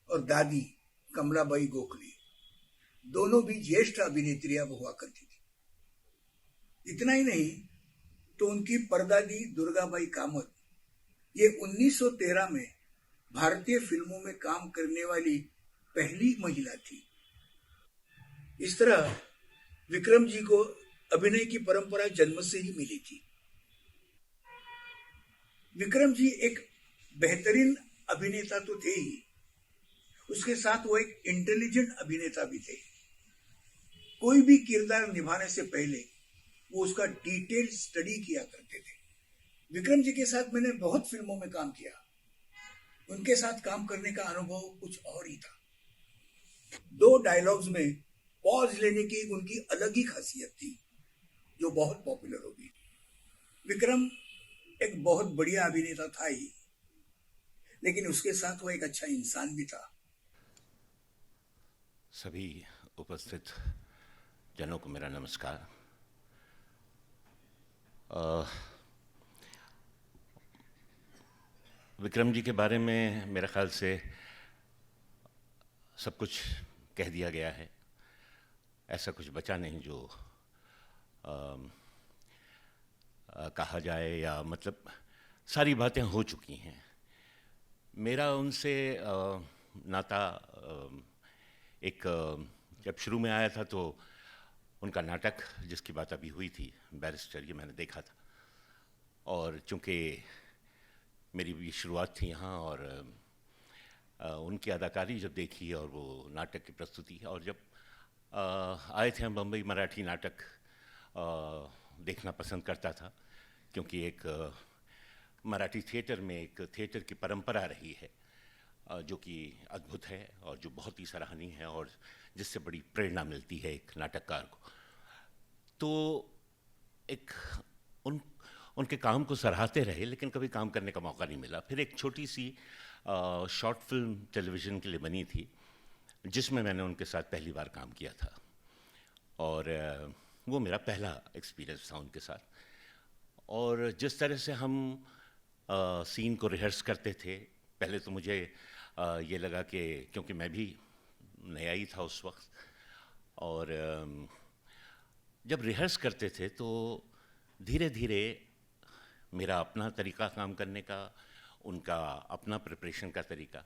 और दादी कमलाबाई गोखले दोनों भी ज्येष्ठ अभिनेत्रियां हुआ करती थी। इतना ही नहीं, तो उनकी परदादी दुर्गाबाई कामत ये 1913 में भारतीय फिल्मों में काम करने वाली पहली महिला थी। इस तरह विक्रम जी को अभिनय की परंपरा जन्म से ही मिली थी। विक्रम जी एक बेहतरीन अभिनेता तो थे ही, उसके साथ वो एक इंटेलिजेंट अभिनेता भी थे। कोई भी किरदार निभाने से पहले वो उसका डिटेल स्टडी किया करते थे। विक्रम जी के साथ मैंने बहुत फिल्मों में काम किया। उनके साथ काम करने का अनुभव कुछ और ही था। 2 डायलॉग्स में पॉज लेने की उनकी अलग ही खासियत थी, जो बहुत पॉपुलर हो गई। विक्रम एक बहुत बढ़िया अभिनेता था ही, लेकिन उसके साथ वो एक अच्छा इंसान भी था। सभी उपस्थित जनों को मेरा नमस्कार। विक्रम जी के बारे में मेरे ख्याल से सब कुछ कह दिया गया है। ऐसा कुछ बचा नहीं जो कहा जाए, या मतलब सारी बातें हो चुकी हैं। मेरा उनसे नाता एक जब शुरू में आया था तो उनका नाटक जिसकी बात अभी हुई थी, बैरिस्टर, ये मैंने देखा था। और चूँकि मेरी भी शुरुआत थी यहाँ, और उनकी अदाकारी जब देखी और वो नाटक की प्रस्तुति, और जब आए थे हम बम्बई, मराठी नाटक देखना पसंद करता था, क्योंकि एक मराठी थिएटर में एक थिएटर की परंपरा रही है जो कि अद्भुत है और जो बहुत ही सराहनीय है, और जिससे बड़ी प्रेरणा मिलती है एक नाटककार को। तो एक उनके काम को सराहते रहे, लेकिन कभी काम करने का मौका नहीं मिला। फिर एक छोटी सी शॉर्ट फिल्म टेलीविज़न के लिए बनी थी, जिसमें मैंने उनके साथ पहली बार काम किया था, और वो मेरा पहला एक्सपीरियंस था उनके साथ। और जिस तरह से हम सीन को रिहर्स करते थे, पहले तो मुझे ये लगा कि क्योंकि मैं भी नया ही था उस वक्त, और जब रिहर्स करते थे तो धीरे धीरे मेरा अपना तरीका काम करने का, उनका अपना प्रिपरेशन का तरीका,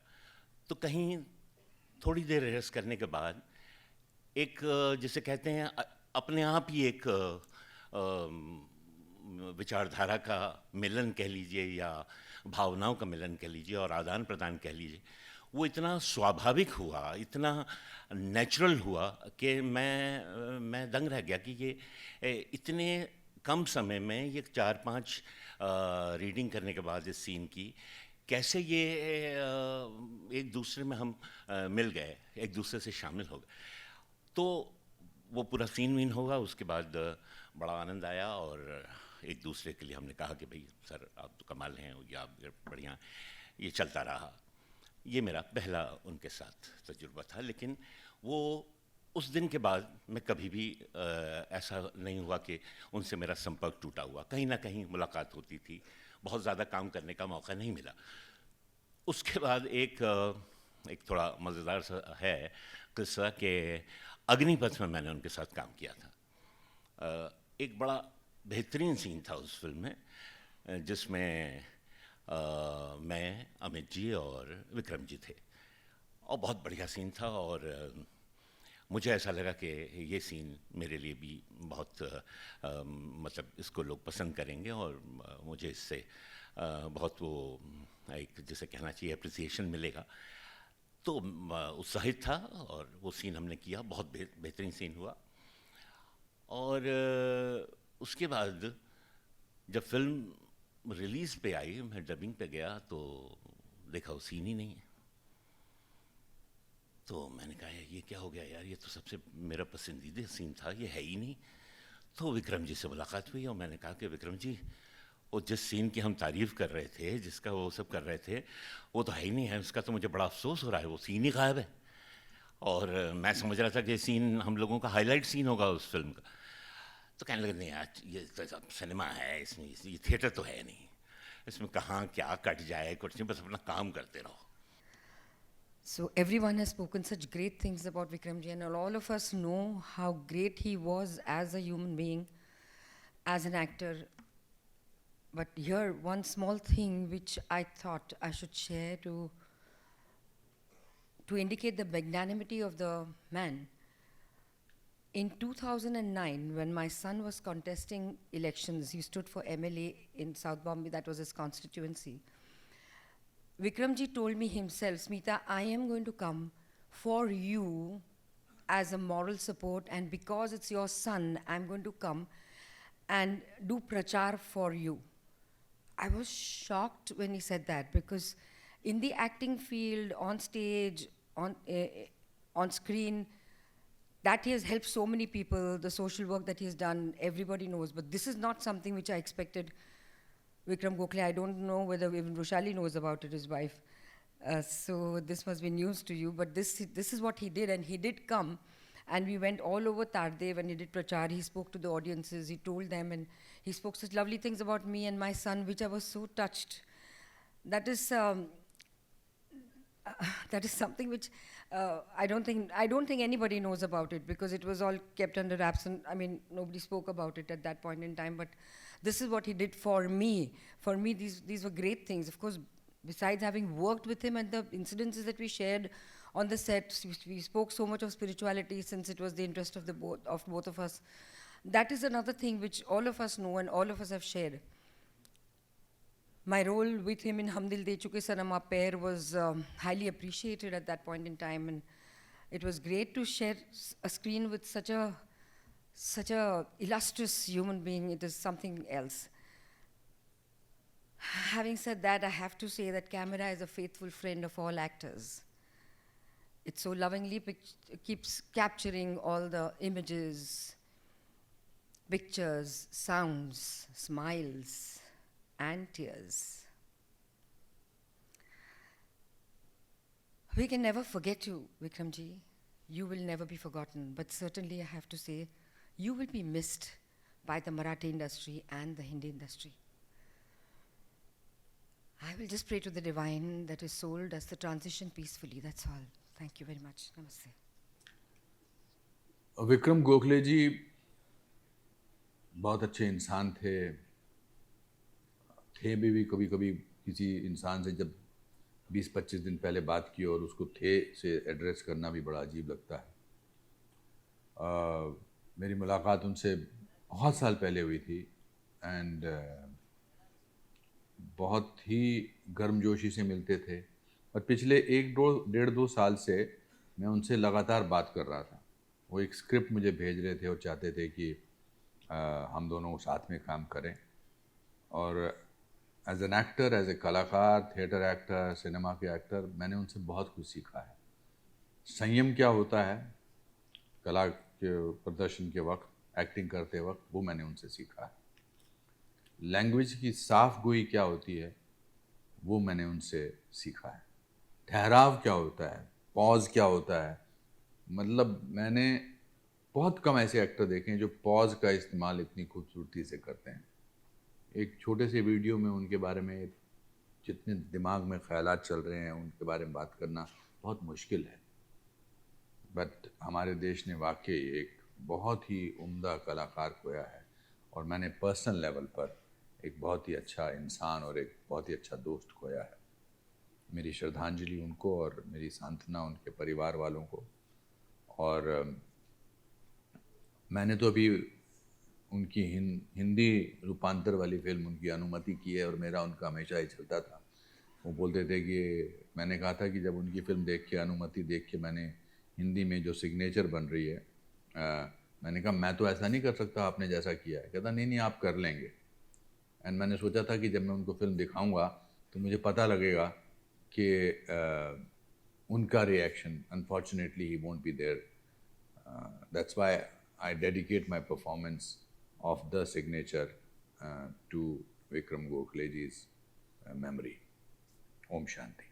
तो कहीं थोड़ी देर रिहर्स करने के बाद एक जिसे कहते हैं अपने आप ही एक विचारधारा का मिलन कह लीजिए, या भावनाओं का मिलन कह लीजिए, और आदान प्रदान कह लीजिए, वो इतना स्वाभाविक हुआ, इतना नेचुरल हुआ कि मैं दंग रह गया कि ये इतने कम समय में ये 4-5 रीडिंग करने के बाद इस सीन की कैसे ये एक दूसरे में हम मिल गए, एक दूसरे से शामिल हो गए। तो वो पूरा सीन वीन होगा, उसके बाद बड़ा आनंद आया, और एक दूसरे के लिए हमने कहा कि भाई सर आप तो कमाल हैं, या आप बढ़िया, ये चलता रहा। ये मेरा पहला उनके साथ तजुर्बा था। लेकिन वो उस दिन के बाद मैं कभी भी ऐसा नहीं हुआ कि उनसे मेरा संपर्क टूटा हुआ। कहीं ना कहीं मुलाकात होती थी, बहुत ज़्यादा काम करने का मौका नहीं मिला। उसके बाद एक थोड़ा मज़ेदार सा है किस्सा कि अग्निपथ में मैंने उनके साथ काम किया था। एक बड़ा बेहतरीन सीन था उस फिल्म में, जिसमें मैं, अमित जी और विक्रम जी थे, और बहुत बढ़िया सीन था। और मुझे ऐसा लगा कि ये सीन मेरे लिए भी बहुत मतलब इसको लोग पसंद करेंगे, और मुझे इससे बहुत वो एक जिसे कहना चाहिए अप्रिसिएशन मिलेगा। तो उत्साहित था, और वो सीन हमने किया, बहुत बेहतरीन सीन हुआ। और उसके बाद जब फिल्म रिलीज़ पे आई, मैं डबिंग पे गया तो देखा वो सीन ही नहीं है। तो मैंने कहा ये क्या हो गया यार, ये तो सबसे मेरा पसंदीदा सीन था, ये है ही नहीं। तो विक्रम जी से मुलाकात हुई, और मैंने कहा कि विक्रम जी, वो जिस सीन की हम तारीफ़ कर रहे थे, जिसका वो सब कर रहे थे, वो तो है ही नहीं है। उसका तो मुझे बड़ा अफसोस हो रहा है, वो सीन ही गायब है। और मैं समझ रहा था कि सीन हम लोगों का हाईलाइट सीन होगा उस फिल्म का। तो कहने लगे नहीं यार, ये तो सिनेमा है, इसमें ये थिएटर तो है नहीं, इसमें कहाँ क्या कट जाए, कुछ नहीं, बस अपना काम करते रहो। So everyone has spoken such great things about Vikramji, and all of us know how great he was as a human being, as an actor, But here, one small thing which I thought I should share to indicate the magnanimity of the man. In 2009, when my son was contesting elections, he stood for MLA in South Bombay, that was his constituency. Vikramji told me himself, Smita, I am going to come for you as a moral support, and because it's your son, I'm going to come and do prachar for you. I was shocked when he said that, because in the acting field, on stage, on screen, that he has helped so many people, the social work that he has done, everybody knows. But this is not something which I expected Vikram Gokhale. I don't know whether even Rushali knows about it, his wife. So this must be news to you. But this is what he did, and he did come. And we went all over Tardev and he did prachar. He spoke to the audiences, he told them, and he spoke such lovely things about me and my son, which I was so touched. That is something which I don't think anybody knows about it, because it was all kept under wraps, and I mean nobody spoke about it at that point in time. But this is what he did for me. For me, these were great things. Of course, besides having worked with him and the incidences that we shared on the set, we spoke so much of spirituality, since it was the interest of both of us. That is another thing which all of us know and all of us have shared. My role with him in Hum Dil De Chuke Sanam, our pair, was highly appreciated at that point in time, and it was great to share a screen with such a illustrious human being. It is something else. Having said that, I have to say that camera is a faithful friend of all actors. It so lovingly keeps capturing all the images, pictures, sounds, smiles, and tears. We can never forget you, Vikramji. You will never be forgotten, but certainly I have to say, you will be missed by the Marathi industry and the Hindi industry. I will just pray to the divine that his soul does the transition peacefully, that's all. Thank you very much. Namaste. Vikram Gokhale जी बहुत अच्छे इंसान थे भी कभी कभी किसी इंसान से जब 20-25 दिन पहले बात की और उसको थे से एड्रेस करना भी बड़ा अजीब लगता है। मेरी मुलाकात उनसे बहुत साल पहले हुई थी एंड बहुत ही गर्मजोशी से मिलते थे, और पिछले 1-1.5-2 साल से मैं उनसे लगातार बात कर रहा था। वो एक स्क्रिप्ट मुझे भेज रहे थे और चाहते थे कि हम दोनों साथ में काम करें, और as an actor, as a कलाकार, थिएटर एक्टर, सिनेमा के एक्टर, मैंने उनसे बहुत कुछ सीखा है। संयम क्या होता है कला के प्रदर्शन के वक्त, एक्टिंग करते वक्त, वो मैंने उनसे सीखा है। लैंग्वेज की साफ गोई क्या होती है वो मैंने उनसे सीखा है। ठहराव क्या होता है, पॉज क्या होता है, मतलब मैंने बहुत कम ऐसे एक्टर देखे हैं जो पॉज का इस्तेमाल इतनी खूबसूरती से करते हैं। एक छोटे से वीडियो में उनके बारे में जितने दिमाग में ख्यालात चल रहे हैं उनके बारे में बात करना बहुत मुश्किल है, बट हमारे देश ने वाकई एक बहुत ही उम्दा कलाकार खोया है, और मैंने पर्सनल लेवल पर एक बहुत ही अच्छा इंसान और एक बहुत ही अच्छा दोस्त खोया है। मेरी श्रद्धांजलि उनको और मेरी सांत्वना उनके परिवार वालों को। और मैंने तो अभी उनकी हिंदी रूपांतर वाली फिल्म उनकी अनुमति की है, और मेरा उनका हमेशा ही चलता था। वो बोलते थे कि मैंने कहा था कि जब उनकी फ़िल्म देख के, अनुमति देख के मैंने हिंदी में जो सिग्नेचर बन रही है, मैंने कहा मैं तो ऐसा नहीं कर सकता आपने जैसा किया है। कहता नहीं आप कर लेंगे। एंड मैंने सोचा था कि जब मैं उनको फिल्म दिखाऊंगा तो मुझे पता लगेगा कि उनका reaction, unfortunately he won't be there. That's why I dedicate my performance of the signature to Vikram Gokhale ji's memory. ओम शांति।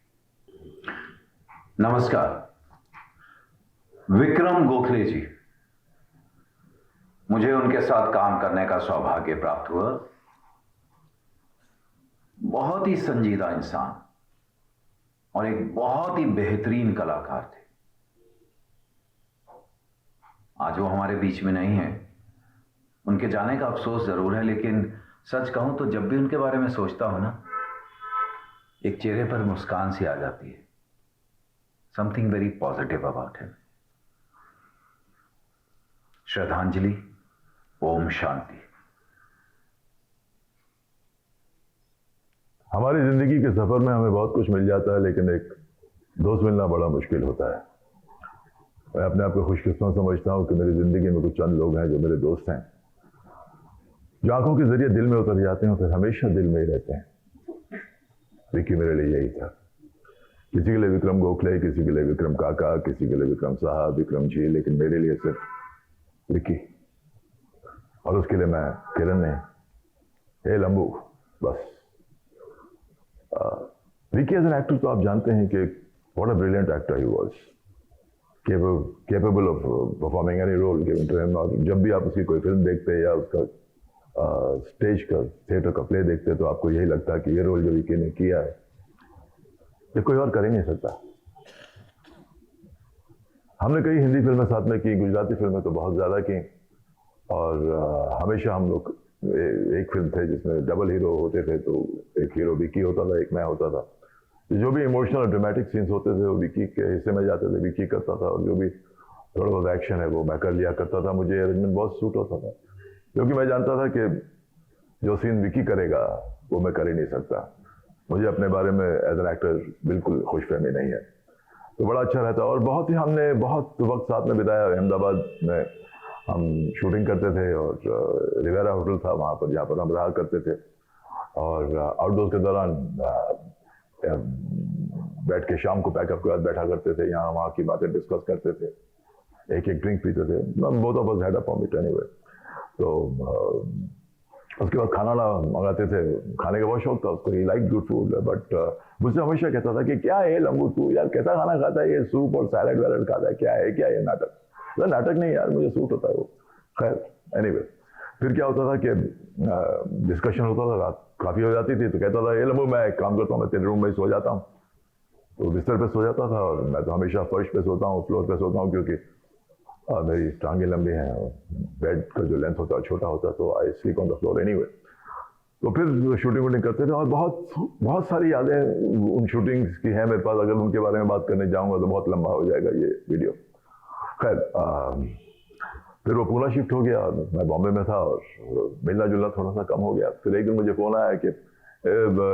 नमस्कार। विक्रम गोखले जी, मुझे उनके साथ काम करने का सौभाग्य प्राप्त हुआ। बहुत ही संजीदा इंसान और एक बहुत ही बेहतरीन कलाकार थे। आज वो हमारे बीच में नहीं है, उनके जाने का अफसोस जरूर है, लेकिन सच कहूं तो जब भी उनके बारे में सोचता हूं ना, एक चेहरे पर मुस्कान सी आ जाती है. Something very positive about him. श्रद्धांजलि. ओम शांति. हमारी ज़िंदगी के सफ़र में हमें बहुत कुछ मिल जाता है, लेकिन एक दोस्त मिलना बड़ा मुश्किल होता है. मैं अपने आप को खुशकिस्मत समझता हूँ कि मेरी ज़िंदगी में कुछ चंद लोग हैं जो मेरे दोस्त हैं, जो आंखों के ज़रिए दिल में उतर जाते हैं और फिर हमेशा दिल में ही रहते हैं. विक्की मेरे लिए यही था. किसी के लिए विक्रम गोखले, किसी के लिए विक्रम काका, किसी के लिए विक्रम साहब, विक्रम जी, लेकिन मेरे लिए सिर्फ विक्की. और उसके लिए मैं किरण नहीं, हे लंबू, बस. विक्की एज एन एक्टर तो आप जानते हैं कि what a brilliant actor he was, capable of performing any role given to him. और जब भी आप उसकी कोई फिल्म देखते हैं या उसका स्टेज का, थिएटर का प्ले देखते हैं, तो आपको यही लगता है कि ये रोल जो विक्की ने किया है ये कोई और कर ही नहीं सकता. हमने कई हिंदी फिल्में साथ में की, गुजराती फिल्में तो बहुत ज़्यादा की, और हमेशा हम लोग एक फिल्म थे जिसमें डबल हीरो होते थे, तो एक हीरो विक्की होता था, एक मैं होता था. जो भी इमोशनल और ड्रामेटिक सीन्स होते थे वो विक्की के हिस्से में जाते थे, विक्की करता था, और जो भी थोड़ा बहुत एक्शन है वो मैं कर लिया करता था. मुझे अरेंजमेंट बहुत सूट होता था, क्योंकि मैं जानता था कि जो सीन विक्की करेगा वो मैं कर ही नहीं सकता. मुझे अपने बारे में एज एन एक्टर बिल्कुल खुशफहमी नहीं है, तो बड़ा अच्छा रहता. और हमने बहुत वक्त साथ में बिताया. अहमदाबाद में हम शूटिंग करते थे, और रिवेरा होटल था वहाँ पर, जहाँ पर हम रहा करते थे. और आउटडोर के दौरान बैठ के शाम को पैकअप के बाद बैठा करते थे, यहाँ वहाँ की बातें डिस्कस करते थे, एक ड्रिंक पीते थे. Both of us had a point anyway. तो उसके बाद खाना मंगाते थे. खाने का बहुत शौक था उसको, ही लाइक गुड फूड, बट मुझसे हमेशा कहता था कि क्या है लंबू तू यार, कैसा खाना खाता है, ये सूप और सैलड वैलड खाता है, क्या है ये नाटक. तो नाटक नहीं यार, मुझे सूट होता है वो. खैर एनीवे, फिर क्या होता था कि डिस्कशन होता था, रात काफ़ी हो जाती थी, तो कहता था ये लंबू मैं एक काम करता हूँ, मैं तेरे रूम में सो जाता हूँ. तो बिस्तर पे सो जाता था, और मैं तो हमेशा फर्श पे सोता हूँ, फ्लोर पे सोता हूँ, क्योंकि मेरी टांगें लंबी हैं और बेड का जो लेंथ होता है छोटा होता है, तो I sleep on the floor anyway. तो फिर शूटिंग करते थे, और बहुत सारी यादें उन शूटिंग्स की हैं मेरे पास. अगर उनके बारे में बात करने जाऊँगा तो बहुत लंबा हो जाएगा ये वीडियो. खैर फिर वो पूना शिफ्ट हो गया, और मैं बॉम्बे में था, और मिलना जुलना थोड़ा सा कम हो गया. फिर एक दिन मुझे फ़ोन आया कि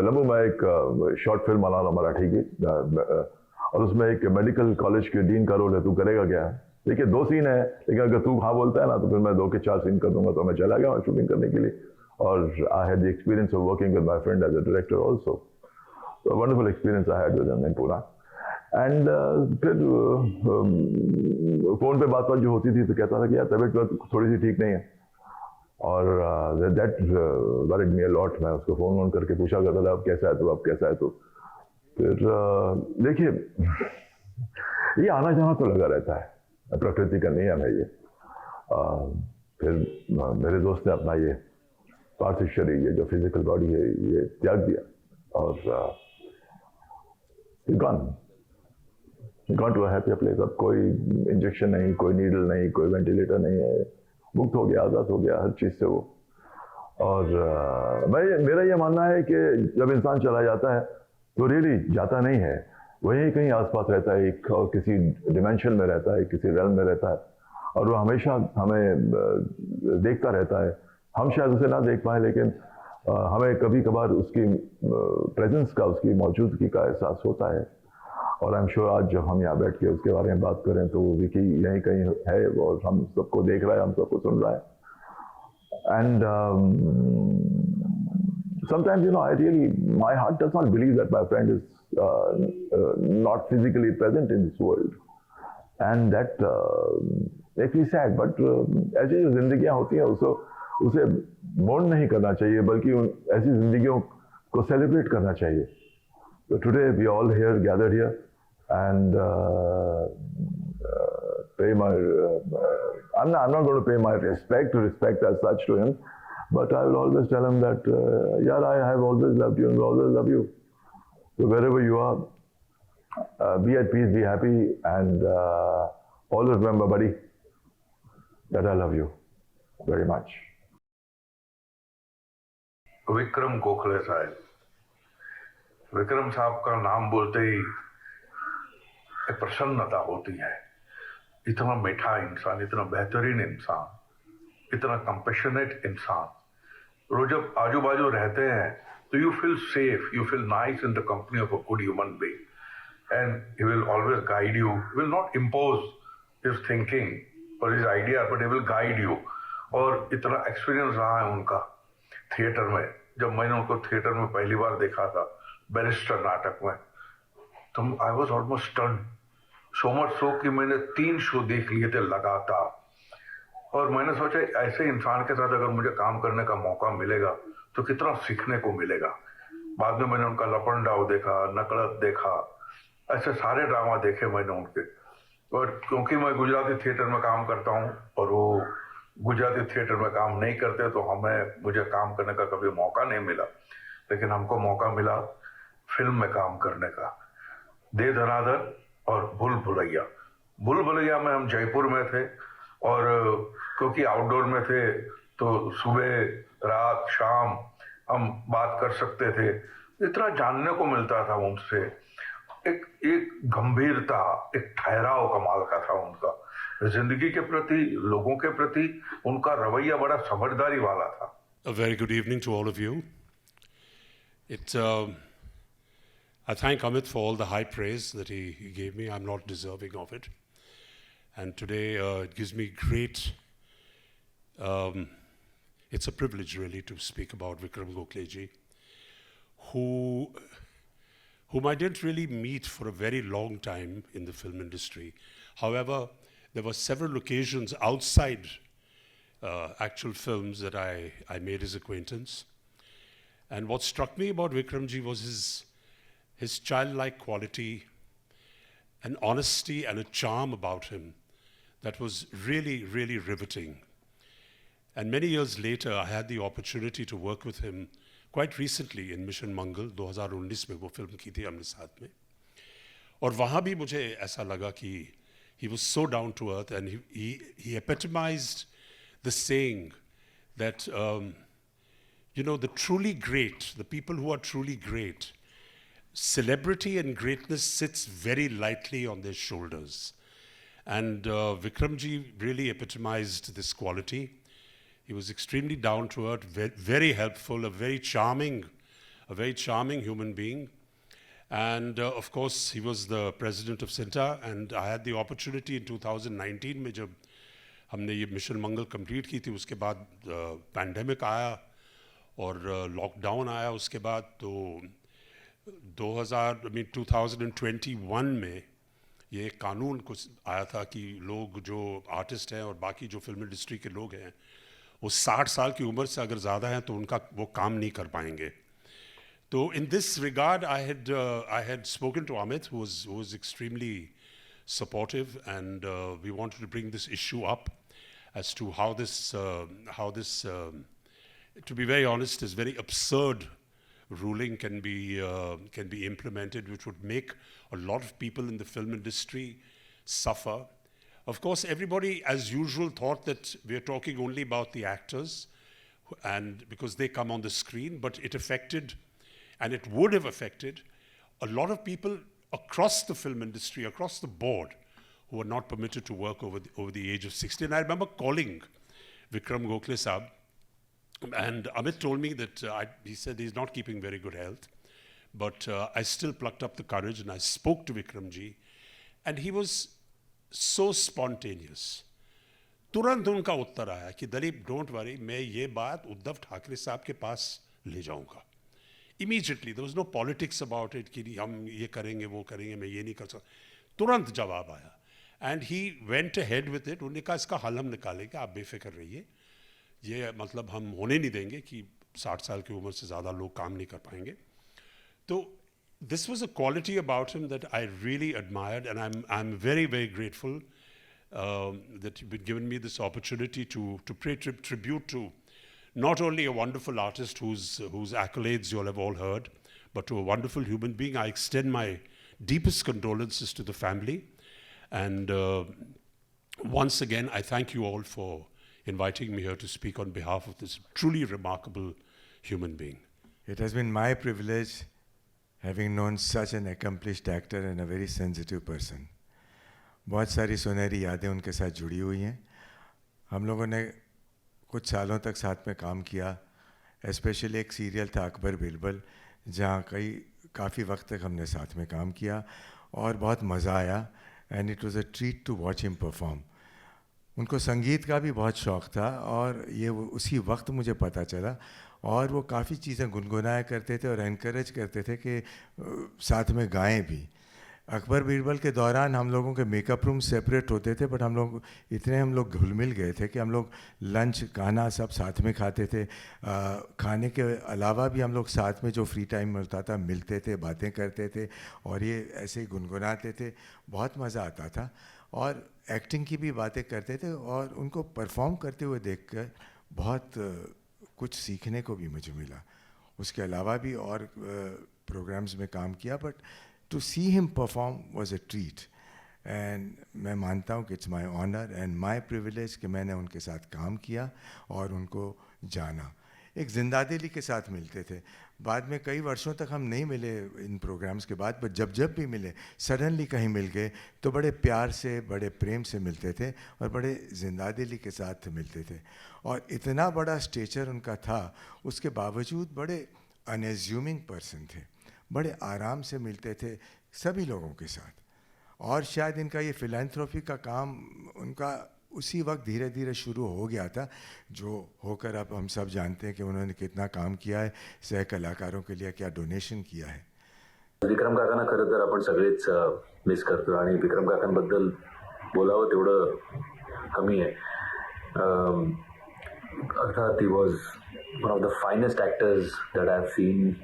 लंबू मैं एक शॉर्ट फिल्म बना रहा हूँ मराठी की, और उसमें एक मेडिकल कॉलेज के डीन का रोल है, तू करेगा क्या. देखिए 2 सीन है, लेकिन अगर तू हाँ बोलता है ना, तो फिर मैं 2 के 4 सीन कर दूंगा. तो मैं चला गया शूटिंग करने के लिए, और I had the experience of working with my friend as a director also. तो wonderful experience I had with him in Poona. And फिर फ़ोन पे बात जो होती थी, तो कहता था कि यार तबीयत थोड़ी सी ठीक नहीं है, और that worried me a lot. मैं उसको फ़ोन करके पूछा करता था अब कैसा है, तो अब कैसा है. तो फिर देखिए ये आना जाना तो लगा रहता है, प्रकृति का नियम है ये. फिर मेरे दोस्त ने अपना ये पार्थिव शरीर, ये जो फिजिकल बॉडी है, ये त्याग दिया, और gone to a happier place. अब कोई इंजेक्शन नहीं, कोई नीडल नहीं, कोई वेंटिलेटर नहीं है, मुक्त हो गया, आज़ाद हो गया हर चीज़ से वो. और मेरा ये मानना है कि जब इंसान चला जाता है तो रियली जाता नहीं है, वहीं कहीं आसपास रहता है, एक और किसी डिमेंशन में रहता है, किसी रेल्म में रहता है, और वो हमेशा हमें देखता रहता है. हम शायद उसे ना देख पाए, लेकिन हमें कभी कभार उसकी प्रेजेंस का, उसकी मौजूदगी का एहसास होता है. और आई एम श्योर आज जब हम यहाँ बैठ के उसके बारे में बात करें तो विकी यहीं कहीं है, और हम सबको देख रहा है, हम सबको सुन रहा है. And sometimes, you know, my heart does not believe that my friend is not physically present in this world, and that makes me sad. But ऐसी जो जिंदगियाँ होती हैं उसे मोर्न नहीं करना चाहिए, बल्कि ऐसी जिंदगियों को सेलिब्रेट करना चाहिए. So today we all here gathered here, and pay my. I'm not going to pay my respect as such to him, but I will always tell him that, yeah, I have always loved you and will always love you. So wherever you are, be at peace, be happy, and always remember, buddy, that I love you very much. Vikram Gokhale साहब। विक्रम साहब का नाम बोलते ही एक प्रसन्नता होती है। इतना मीठा इंसान, इतना बेहतरीन इंसान, इतना कंपैशनेट इंसान। वो जब आजू बाजू रहते हैं तो you feel safe, you feel nice in the company of a good human being, and he will always guide you, will not impose his thinking और his idea, but he will guide you. और इतना experience रहा है उनका theatre में। जब मैंने उनको थिएटर में पहली बार देखा था बैरिस्टर नाटक में, तो I was almost stunned, so much so कि मैंने 3 शो देख लिए थे लगातार। और मैंने सोचा ऐसे इंसान के साथ अगर मुझे काम करने का मौका मिलेगा तो कितना सीखने को मिलेगा। बाद में मैंने उनका लपंडाव देखा, नकड़त देखा, ऐसे सारे ड्रामा देखे मैंने उनके। और क्योंकि मैं गुजराती थिएटर में काम करता हूँ और वो गुजराती थिएटर में काम नहीं करते, तो मुझे काम करने का कभी मौका नहीं मिला। लेकिन हमको मौका मिला फिल्म में काम करने का। दे धनाधर और भूल भुलैया। भूल भुलैया में हम जयपुर में थे, और क्योंकि आउटडोर में थे तो सुबह रात शाम हम बात कर सकते थे। इतना जानने को मिलता था उनसे। एक गंभीरता, एक ठहराव कमाल का था उनका। जिंदगी के प्रति, लोगों के प्रति उनका रवैया बड़ा समझदारी वाला था। A very good evening to all of you. I thank Amit for all the high praise that he gave me. I'm not deserving of it. And today it gives me great, it's a privilege really to speak about Vikram Gokhale ji, whom I didn't really meet for a very long time in the film industry. However, there were several occasions outside actual films that I made his acquaintance. And what struck me about Vikram ji was his childlike quality, an honesty and a charm about him that was really, really riveting. And many years later, I had the opportunity to work with him quite recently in Mission Mangal, 2019 में वो film की थी हमने साथ में। और वहाँ भी मुझे ऐसा लगा कि he was so down to earth, and he epitomized the saying that, the truly great, the people who are truly great, celebrity and greatness sits very lightly on their shoulders. And Vikramji really epitomized this quality. He was extremely down to earth, very helpful, a very charming human being. And of course, he was the president of CINTA, and I had the opportunity in 2019 में जब हमने ये mission मंगल complete की थी, उसके बाद pandemic आया और लॉकडाउन आया। उसके बाद तो 2021 में ये कानून कुछ आया था कि लोग जो आर्टिस्ट हैं और बाकी जो फिल्म इंडस्ट्री के लोग हैं वो 60 साल की उम्र से अगर ज़्यादा हैं तो उनका वो काम नहीं कर पाएंगे। तो in this regard, I had spoken to Amit, who was extremely supportive, and we wanted to bring this issue up as to how this, to be very honest, is very absurd ruling can be implemented, which would make a lot of people in the film industry suffer. Of course, everybody, as usual, thought that we're talking only about the actors, and because they come on the screen, but it affected, and it would have affected, a lot of people across the film industry, across the board, who were not permitted to work over the age of 60. And I remember calling Vikram Gokhale Saab, and Amit told me that he said he's not keeping very good health, but I still plucked up the courage and I spoke to Vikramji, and he was so spontaneous. तुरंत उनका उत्तर आया कि Dalip don't worry, मैं ये बात उद्धव ठाकरे साहब के पास ले जाऊंगा. Immediately, there was no politics about it कि हम ये करेंगे वो करेंगे, मैं ये नहीं कर सकता. तुरंत जवाब आया. And he went ahead with it. उन्होंने कहा इसका हल हम निकालेंगे, आप बेफिक्र रहिए. ये मतलब हम होने नहीं देंगे कि 60 साल की उम्र से ज़्यादा लोग काम नहीं कर पाएंगे. तो this was a quality about him that I really admired, and I'm very, very grateful that you've been given me this opportunity to pay tribute to not only a wonderful artist whose accolades you'll have all heard, but to a wonderful human being. I extend my deepest condolences to the family. And once again, I thank you all for inviting me here to speak on behalf of this truly remarkable human being. It has been my privilege having known such an accomplished actor and a very sensitive person. बहुत सारी सुनहरी यादें उनके साथ जुड़ी हुई हैं. हम लोगों ने कुछ सालों तक साथ में काम किया. स्पेशली एक सीरियल था अकबर बिरबल, जहाँ काफ़ी वक्त तक हमने साथ में काम किया और बहुत मज़ा आया. And it was a treat to watch him perform. उनको संगीत का भी बहुत शौक़ था और ये उसी वक्त मुझे पता चला. और वो काफ़ी चीज़ें गुनगुनाया करते थे और एनकरेज करते थे कि साथ में गाएं भी. अकबर बीरबल के दौरान हम लोगों के मेकअप रूम सेपरेट होते थे, बट हम लोग घुल मिल गए थे कि हम लोग लंच खाना सब साथ में खाते थे. खाने के अलावा भी हम लोग साथ में जो फ्री टाइम मिलता था मिलते थे, बातें करते थे और ये ऐसे ही गुनगुनाते थे. बहुत मज़ा आता था और एक्टिंग की भी बातें करते थे और उनको परफॉर्म करते हुए देखकर बहुत कुछ सीखने को भी मुझे मिला. उसके अलावा भी और प्रोग्राम्स में काम किया, but to see him perform was a treat. And मैं मानता हूँ कि it's my honour and my privilege कि मैंने उनके साथ काम किया और उनको जाना. एक जिंदादिली के साथ मिलते थे. बाद में कई वर्षों तक हम नहीं मिले इन प्रोग्राम्स के बाद, बट जब भी मिले सडनली कहीं मिल गए तो बड़े प्यार से, बड़े प्रेम से मिलते थे और बड़े जिंदादिली के साथ मिलते थे. और इतना बड़ा स्टेचर उनका था, उसके बावजूद बड़े अनएज्यूमिंग पर्सन थे. बड़े आराम से मिलते थे सभी लोगों के साथ. और शायद इनका ये फिलैंथ्रोपी का काम उनका उसी वक्त धीरे धीरे शुरू हो गया था, जो होकर अब हम सब जानते हैं कि उन्होंने कितना काम किया है, सह कलाकारों के लिए क्या डोनेशन किया है. विक्रम काकांना खरं तर आपण सगळेच मिस करतो आणि विक्रम काकांबद्दल बोलावं तेवढं कमी आहे. अर्थात he was one of the finest actors that I have seen.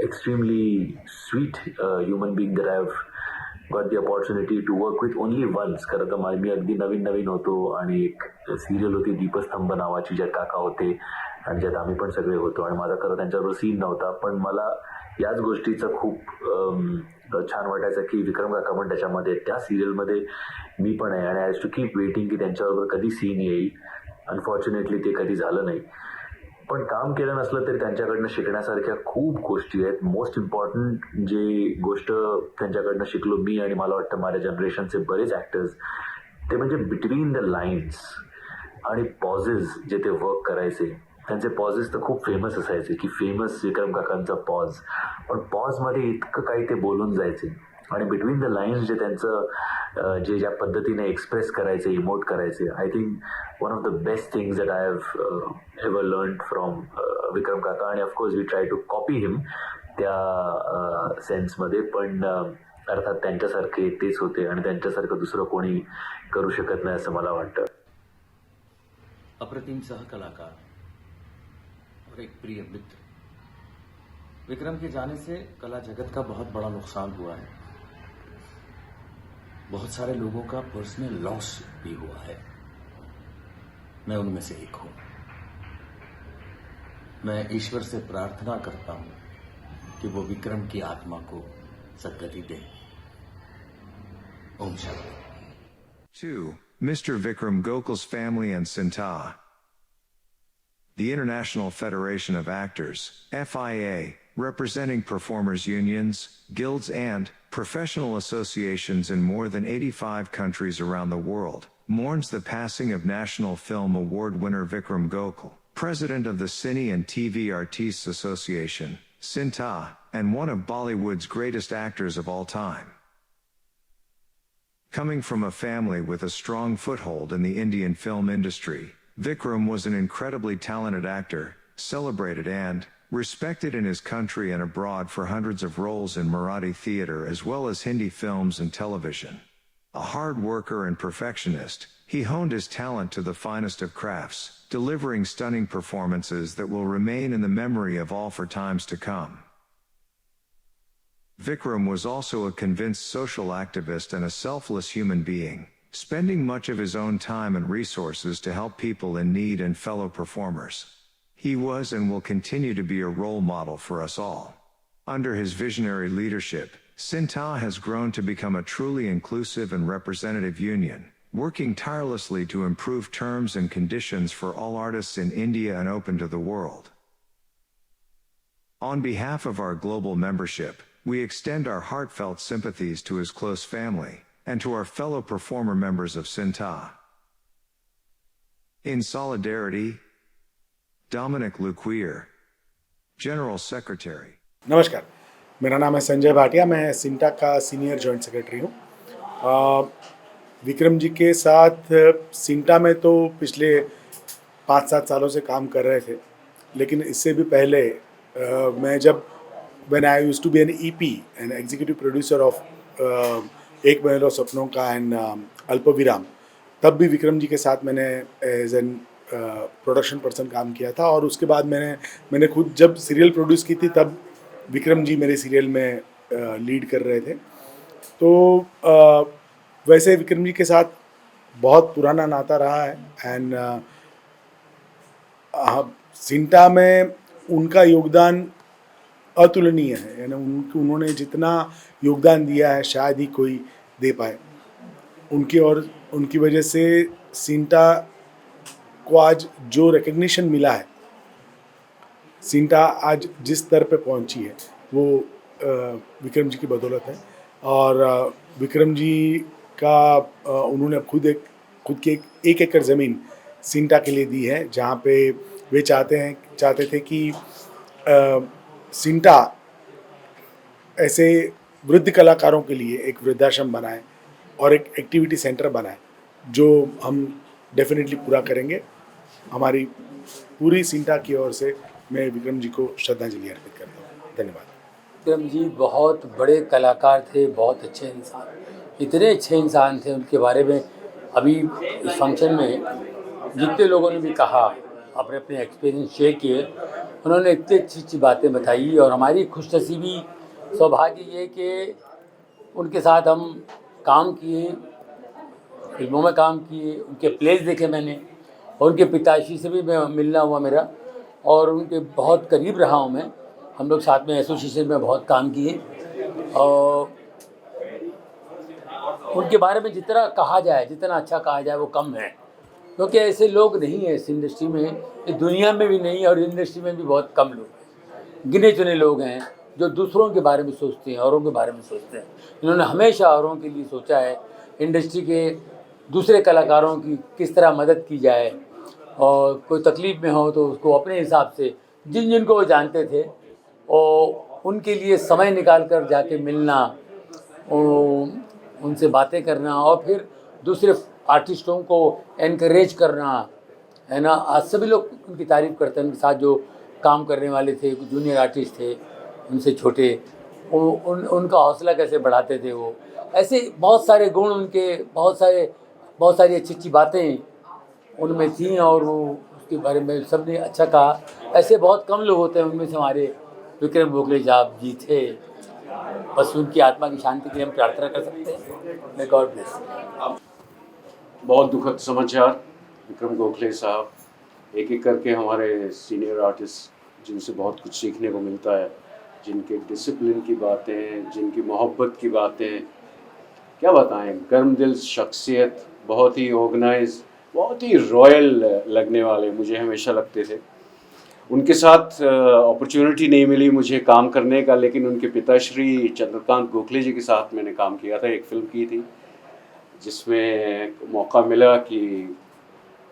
Extremely sweet human being that I've got the opportunity to work with only once. खरं तर मी अगदी नवीन होतो आणि एक सिरियल होती दीपस्तंभ नावाची, ज्यात काका होते आणि ज्यात आम्ही पण सगळे होतो आणि माझा खरं त्यांच्याबरोबर सीन नव्हता. पण मला याच गोष्टीचं खूप छान वाटायचं की विक्रम काका पण त्याच्यामध्ये, त्या सिरियलमध्ये मी पण आहे आणि I has to keep waiting की त्यांच्याबरोबर कधी सीन येईल. अनफॉर्च्युनेटली ते कधी झालं नाही. पण काम केलं नसलं तरी त्यांच्याकडनं शिकण्यासारख्या खूप गोष्टी आहेत. मोस्ट इम्पॉर्टंट जे गोष्ट त्यांच्याकडनं शिकलो मी आणि मला वाटतं माझ्या जनरेशनचे बरेच ॲक्टर्स, ते म्हणजे बिटवीन द लाईन्स आणि पॉजेस जे ते वर्क करायचे. त्यांचे पॉजेस तर खूप फेमस असायचे की फेमस विक्रम काकांचा पॉज, पण पॉजमध्ये इतकं काही ते बोलून जायचे आणि बिटवीन द लाईन्स जे त्यांचं जे ज्या पद्धतीने एक्सप्रेस करायचे, इमोट करायचे, I think one of the best things that I have ever learn from Vikram काका. आणि of course we try to copy him त्या सेन्समध्ये, पण अर्थात त्यांच्यासारखे तेच होते आणि त्यांच्यासारखं दुसरं कोणी करू शकत नाही असं मला वाटतं. अप्रतिम सहकलाकार और एक प्रिय मित्र. विक्रम के जाने से कला जगत का बहुत बड़ा नुकसान हुआ है. बहुत सारे लोगों का पर्सनल लॉस भी हुआ है. मैं उनमें से एक हूं. मैं ईश्वर से प्रार्थना करता हूं कि वो विक्रम की आत्मा को सद्गति दे. Om Shanti. 2. Mr. Vikram Gokul's family and Sinta. The International Federation of Actors, FIA, representing performers' unions, guilds and professional associations in more than 85 countries around the world, mourns the passing of National Film Award winner Vikram Gokul, president of the Cine and TV Artists Association, Sinta, and one of Bollywood's greatest actors of all time. Coming from a family with a strong foothold in the Indian film industry, Vikram was an incredibly talented actor, celebrated and respected in his country and abroad for hundreds of roles in Marathi theater as well as Hindi films and television. A hard worker and perfectionist, he honed his talent to the finest of crafts, delivering stunning performances that will remain in the memory of all for times to come. Vikram was also a convinced social activist and a selfless human being, spending much of his own time and resources to help people in need and fellow performers. He was and will continue to be a role model for us all. Under his visionary leadership, Sinta has grown to become a truly inclusive and representative union, working tirelessly to improve terms and conditions for all artists in India and open to the world. On behalf of our global membership, we extend our heartfelt sympathies to his close family and to our fellow performer members of Sinta. In solidarity, Dominic Luquier, General Secretary. नमस्कार, मेरा नाम है संजय भाटिया, मैं सिंटा का senior joint secretary हूँ। विक्रम जी के साथ सिंटा में तो पिछले 5-7 सालों से काम कर रहे थे, लेकिन इससे भी पहले मैं जब when I used to be an EP, an executive producer of एक महल और सपनों का एंड अल्पविराम, तब भी विक्रम जी के साथ मैंने एज एन प्रोडक्शन पर्सन काम किया था। और उसके बाद मैंने खुद जब सीरियल प्रोड्यूस की थी तब विक्रम जी मेरे सीरियल में लीड कर रहे थे। तो वैसे विक्रम जी के साथ बहुत पुराना नाता रहा है एंड सिंटा में उनका योगदान अतुलनीय है, यानी उन्होंने जितना योगदान दिया है शायद ही कोई दे पाए। उनकी वजह से सिंटा को आज जो रिकग्निशन मिला है, सिंटा आज जिस स्तर पे पहुंची है वो विक्रम जी की बदौलत है। और विक्रम जी का उन्होंने खुद की एक एकड़ ज़मीन सिंटा के लिए दी है, जहाँ पे वे चाहते थे कि सिंटा ऐसे वृद्ध कलाकारों के लिए एक वृद्धाश्रम बनाए और एक एक्टिविटी सेंटर बनाए, जो हम डेफिनेटली पूरा करेंगे। हमारी पूरी सिंटा की ओर से मैं विक्रम जी को श्रद्धांजलि अर्पित करता हूँ। धन्यवाद। विक्रम जी बहुत बड़े कलाकार थे, बहुत अच्छे इंसान, इतने अच्छे इंसान थे। उनके बारे में अभी इस फंक्शन में जितने लोगों ने भी कहा, अपने अपने एक्सपीरियंस शेयर किए, उन्होंने इतनी अच्छी बातें बताई। और हमारी खुशनसीबी सौभाग्य ये कि उनके साथ हम काम किए, फिल्मों में काम किए, उनके प्लेस देखे मैंने, और उनके पिताश्री से भी मिलना हुआ मेरा, और उनके बहुत करीब रहा हूँ मैं। हम लोग साथ में एसोसिएशन में बहुत काम किए। और उनके बारे में जितना कहा जाए, जितना अच्छा कहा जाए वो कम है, क्योंकि ऐसे लोग नहीं हैं इस इंडस्ट्री में, इस दुनिया में भी नहीं, और इंडस्ट्री में भी बहुत कम लोग हैं। गिने चुने लोग हैं जो दूसरों के बारे में सोचते हैं, औरों के बारे में सोचते हैं। इन्होंने हमेशा औरों के लिए सोचा है, इंडस्ट्री के दूसरे कलाकारों की किस तरह मदद की जाए, और कोई तकलीफ़ में हो तो उसको अपने हिसाब से जिनको वो जानते थे और उनके लिए समय निकाल कर जाके मिलना, उनसे बातें करना, और फिर दूसरे आर्टिस्टों को एनकरेज करना, है ना। आज सभी लोग उनकी तारीफ़ करते हैं। उनके साथ जो काम करने वाले थे, कुछ जूनियर आर्टिस्ट थे उनसे छोटे, उनका हौसला कैसे बढ़ाते थे वो। ऐसे बहुत सारे गुण उनके, बहुत सारी अच्छी बातें उनमें थी, और वो उसके बारे में सबने अच्छा कहा। ऐसे बहुत कम लोग होते हैं, उनमें से हमारे विक्रम गोखले साहब जी थे। बस उनकी आत्मा की शांति के लिए हम प्रार्थना कर सकते हैं। मे गॉड ब्लेस। बहुत दुखद समाचार, विक्रम गोखले साहब एक एक करके हमारे सीनियर आर्टिस्ट जिनसे बहुत कुछ सीखने को मिलता है, जिनके डिसिप्लिन की बातें, जिनकी मोहब्बत की बातें, क्या बताएं। गर्म दिल शख्सियत, बहुत ही ऑर्गेनाइज, बहुत ही रॉयल लगने वाले मुझे हमेशा लगते थे। उनके साथ अपॉर्चुनिटी नहीं मिली मुझे काम करने का, लेकिन उनके पिताश्री चंद्रकांत गोखले जी के साथ मैंने काम किया था, एक फ़िल्म की थी जिसमें मौका मिला कि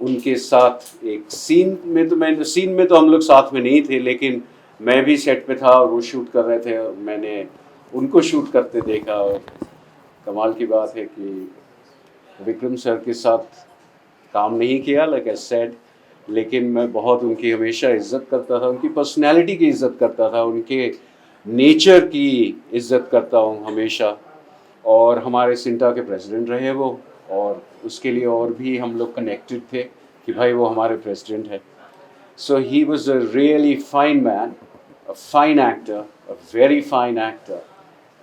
उनके साथ एक सीन में तो हम लोग साथ में नहीं थे, लेकिन मैं भी सेट पे था और वो शूट कर रहे थे, और मैंने उनको शूट करते देखा। और कमाल की बात है कि विक्रम सर के साथ काम नहीं किया, लाइक आई सेड, लेकिन मैं बहुत उनकी हमेशा इज़्ज़त करता था, उनकी पर्सनैलिटी की इज़्ज़त करता था, उनके नेचर की इज़्ज़त करता हूँ हमेशा। और हमारे सिंटा के प्रेसिडेंट रहे वो, और उसके लिए और भी हम लोग कनेक्टेड थे कि भाई वो हमारे प्रेसिडेंट है। So he was a really fine man, a fine actor, a very fine actor,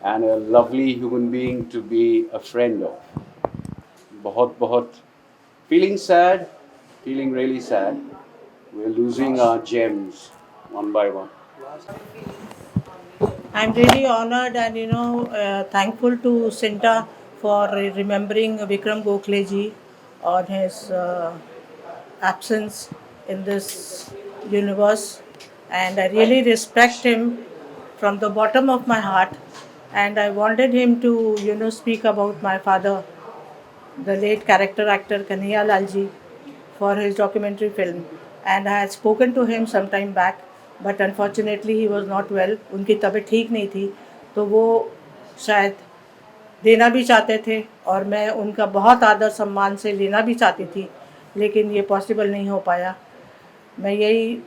and a lovely human being to be a friend of. बहुत feeling sad, feeling really sad. We're losing our gems one by one. I'm really honored and thankful to Sinta for remembering Vikram Gokhale ji. on his absence in this universe, and I really respect him from the bottom of my heart, and I wanted him to speak about my father, the late character actor Kanhaiya Lal ji, for his documentary film, and I had spoken to him some time back, but unfortunately he was not well. उनकी तबीयत ठीक नहीं थी, तो वो शायद देना भी चाहते थे और मैं उनका बहुत आदर सम्मान से लेना भी चाहती थी, लेकिन ये पॉसिबल नहीं हो पाया। मैं यही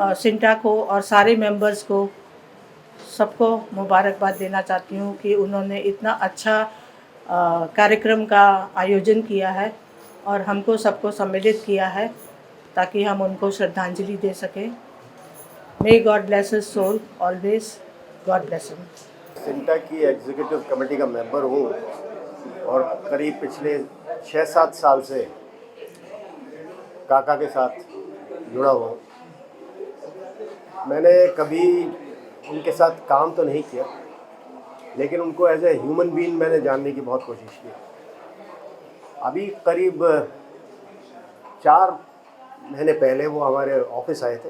सिंटा को और सारे मेंबर्स को सबको मुबारकबाद देना चाहती हूँ कि उन्होंने इतना अच्छा कार्यक्रम का आयोजन किया है और हमको सबको सम्मिलित किया है ताकि हम उनको श्रद्धांजलि दे सकें। May God bless his soul always, God bless him. CINTAA की एग्जीक्यूटिव कमेटी का मेंबर हूँ और करीब पिछले 6-7 साल से काका के साथ जुड़ा हुआ हूँ। मैंने कभी उनके साथ काम तो नहीं किया, लेकिन उनको एज ए ह्यूमन बीइंग मैंने जानने की बहुत कोशिश की। अभी करीब 4 महीने पहले वो हमारे ऑफिस आए थे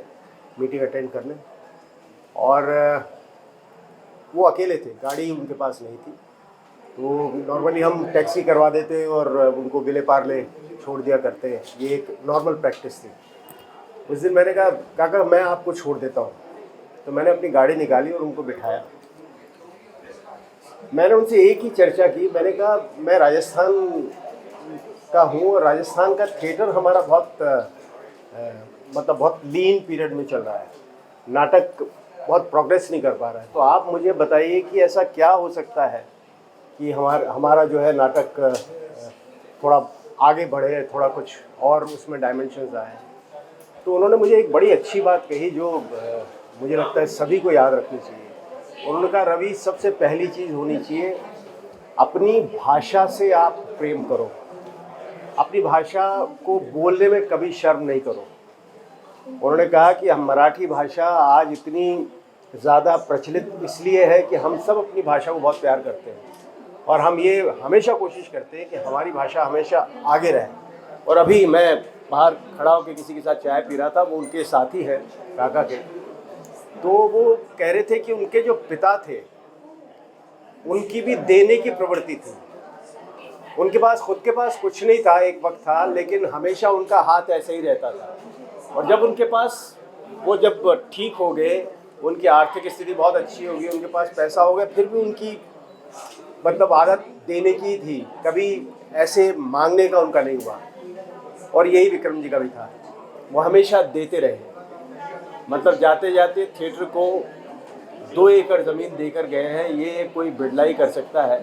मीटिंग अटेंड करने, और वो अकेले थे, गाड़ी उनके पास नहीं थी। तो नॉर्मली हम टैक्सी करवा देते और उनको विले पार्ले छोड़ दिया करते हैं, ये एक नॉर्मल प्रैक्टिस थी। उस दिन मैंने कहा काका मैं आपको छोड़ देता हूँ, तो मैंने अपनी गाड़ी निकाली और उनको बिठाया। मैंने उनसे एक ही चर्चा की, मैंने कहा मैं राजस्थान का हूँ और राजस्थान का थिएटर हमारा बहुत लीन पीरियड में चल रहा है, नाटक बहुत प्रोग्रेस नहीं कर पा रहा है। तो आप मुझे बताइए कि ऐसा क्या हो सकता है कि हमारा जो है नाटक थोड़ा आगे बढ़े, थोड़ा कुछ और उसमें डायमेंशंस आए। तो उन्होंने मुझे एक बड़ी अच्छी बात कही जो मुझे लगता है सभी को याद रखनी चाहिए। उन्होंने कहा रवि, सबसे पहली चीज़ होनी चाहिए अपनी भाषा से आप प्रेम करो, अपनी भाषा को बोलने में कभी शर्म नहीं करो। उन्होंने कहा कि हम मराठी भाषा आज इतनी ज़्यादा प्रचलित इसलिए है कि हम सब अपनी भाषा को बहुत प्यार करते हैं और हम ये हमेशा कोशिश करते हैं कि हमारी भाषा हमेशा आगे रहे। और अभी मैं बाहर खड़ा होकर किसी के साथ चाय पी रहा था, वो उनके साथी हैं काका के, तो वो कह रहे थे कि उनके जो पिता थे उनकी भी देने की प्रवृत्ति थी। उनके पास खुद के पास कुछ नहीं था, एक वक्त था, लेकिन हमेशा उनका हाथ ऐसे ही रहता था। और जब उनके पास वो जब ठीक हो गए, उनकी आर्थिक स्थिति बहुत अच्छी हो गई, उनके पास पैसा हो गया, फिर भी उनकी आदत देने की थी, कभी ऐसे मांगने का उनका नहीं हुआ। और यही विक्रम जी का भी था, वो हमेशा देते रहे। जाते जाते थिएटर को 2 एकड़ ज़मीन देकर गए हैं, ये कोई बिड़ला ही कर सकता है।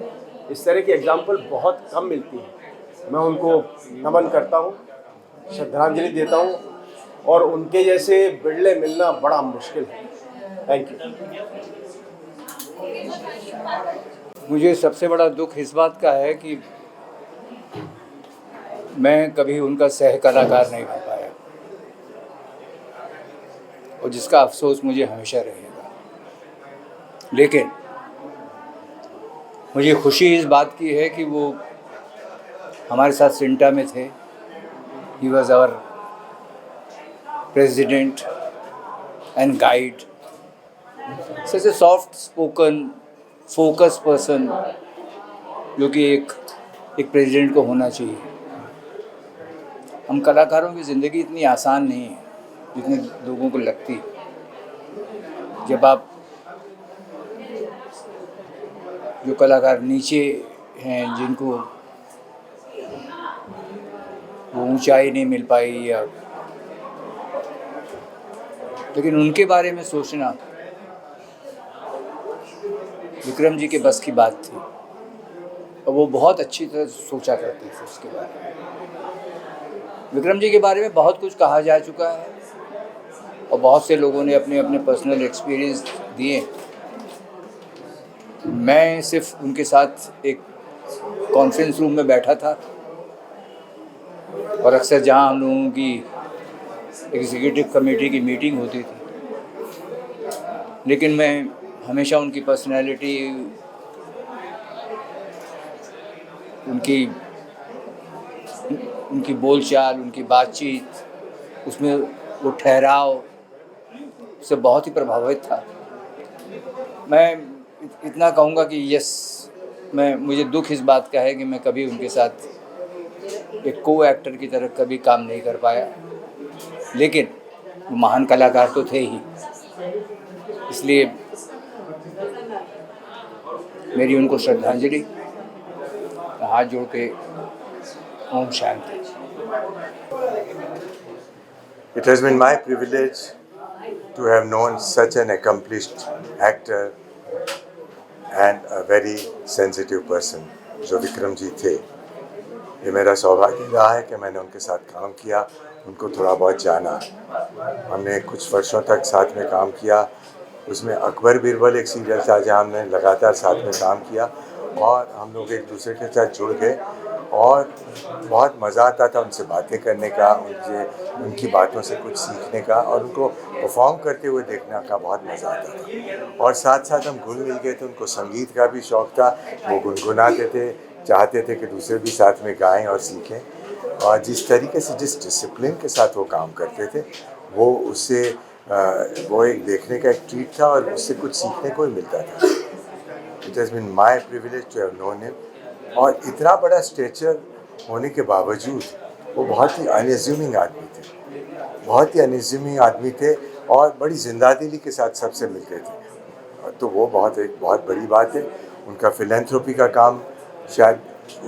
इस तरह की एग्जाम्पल बहुत कम मिलती है। मैं उनको नमन करता हूँ, श्रद्धांजलि देता हूँ, और उनके जैसे बिड़ले मिलना बड़ा मुश्किल है। Thank you. मुझे सबसे बड़ा दुख इस बात का है कि मैं कभी उनका सह कलाकार नहीं बन पाया, और जिसका अफसोस मुझे हमेशा रहेगा। लेकिन मुझे खुशी इस बात की है कि वो हमारे साथ सिंटा में थे। He was our president and guide, such a soft spoken focus person, जो कि एक प्रेसिडेंट को होना चाहिए। हम कलाकारों की ज़िंदगी इतनी आसान नहीं है जितने लोगों को लगती है। जब आप जो कलाकार नीचे हैं, जिनको वो ऊंचाई नहीं मिल पाई, या लेकिन उनके बारे में सोचना विक्रम जी के बस की बात थी, और वो बहुत अच्छी तरह सोचा करते थे उसके बारे में। विक्रम जी के बारे में बहुत कुछ कहा जा चुका है और बहुत से लोगों ने अपने अपने पर्सनल एक्सपीरियंस दिए। मैं सिर्फ उनके साथ एक कॉन्फ्रेंस रूम में बैठा था, और अक्सर जहां हम लोगों की एग्जीक्यूटिव कमेटी की मीटिंग होती थी, लेकिन मैं हमेशा उनकी पर्सनैलिटी, उनकी उनकी बोलचाल, उनकी बातचीत, उसमें वो ठहराव से बहुत ही प्रभावित था। मैं इतना कहूँगा कि यस, मुझे दुख इस बात का है कि मैं कभी उनके साथ एक को एक्टर की तरह कभी काम नहीं कर पाया, लेकिन वो महान कलाकार तो थे ही, इसलिए मेरी उनको श्रद्धांजलि, हाथ जोड़ के Om Shanti. It has been my privilege to have known such an accomplished actor and a very sensitive person जो विक्रम जी थे। ये मेरा सौभाग्य रहा है कि मैंने उनके साथ काम किया, उनको थोड़ा बहुत जाना। हमने कुछ वर्षों तक साथ में काम किया। उसमें अकबर बीरबल एक सीरियल था जहाँ हमने लगातार साथ में काम किया और हम लोग एक दूसरे के साथ जुड़ गए और बहुत मज़ा आता था उनसे बातें करने का, उनकी बातों से कुछ सीखने का और उनको परफॉर्म करते हुए देखने का बहुत मज़ा आता था। और साथ साथ हम घुल मिल गए थे। उनको संगीत का भी शौक़ था, वो गुनगुनाते थे, चाहते थे कि दूसरे भी साथ में गाएं और सीखें। और जिस तरीके से, जिस डिसिप्लिन के साथ वो काम करते थे, वो एक देखने का एक ट्रीट था और उससे कुछ सीखने को ही मिलता था। It has been my privilege to have known him. और इतना बड़ा स्टेचर होने के बावजूद वो बहुत ही अनएज्यूमिंग आदमी थे और बड़ी जिंदादिली के साथ सबसे मिलते थे। तो वो बहुत बड़ी बात है। उनका फिलैंथ्रोपी का काम शायद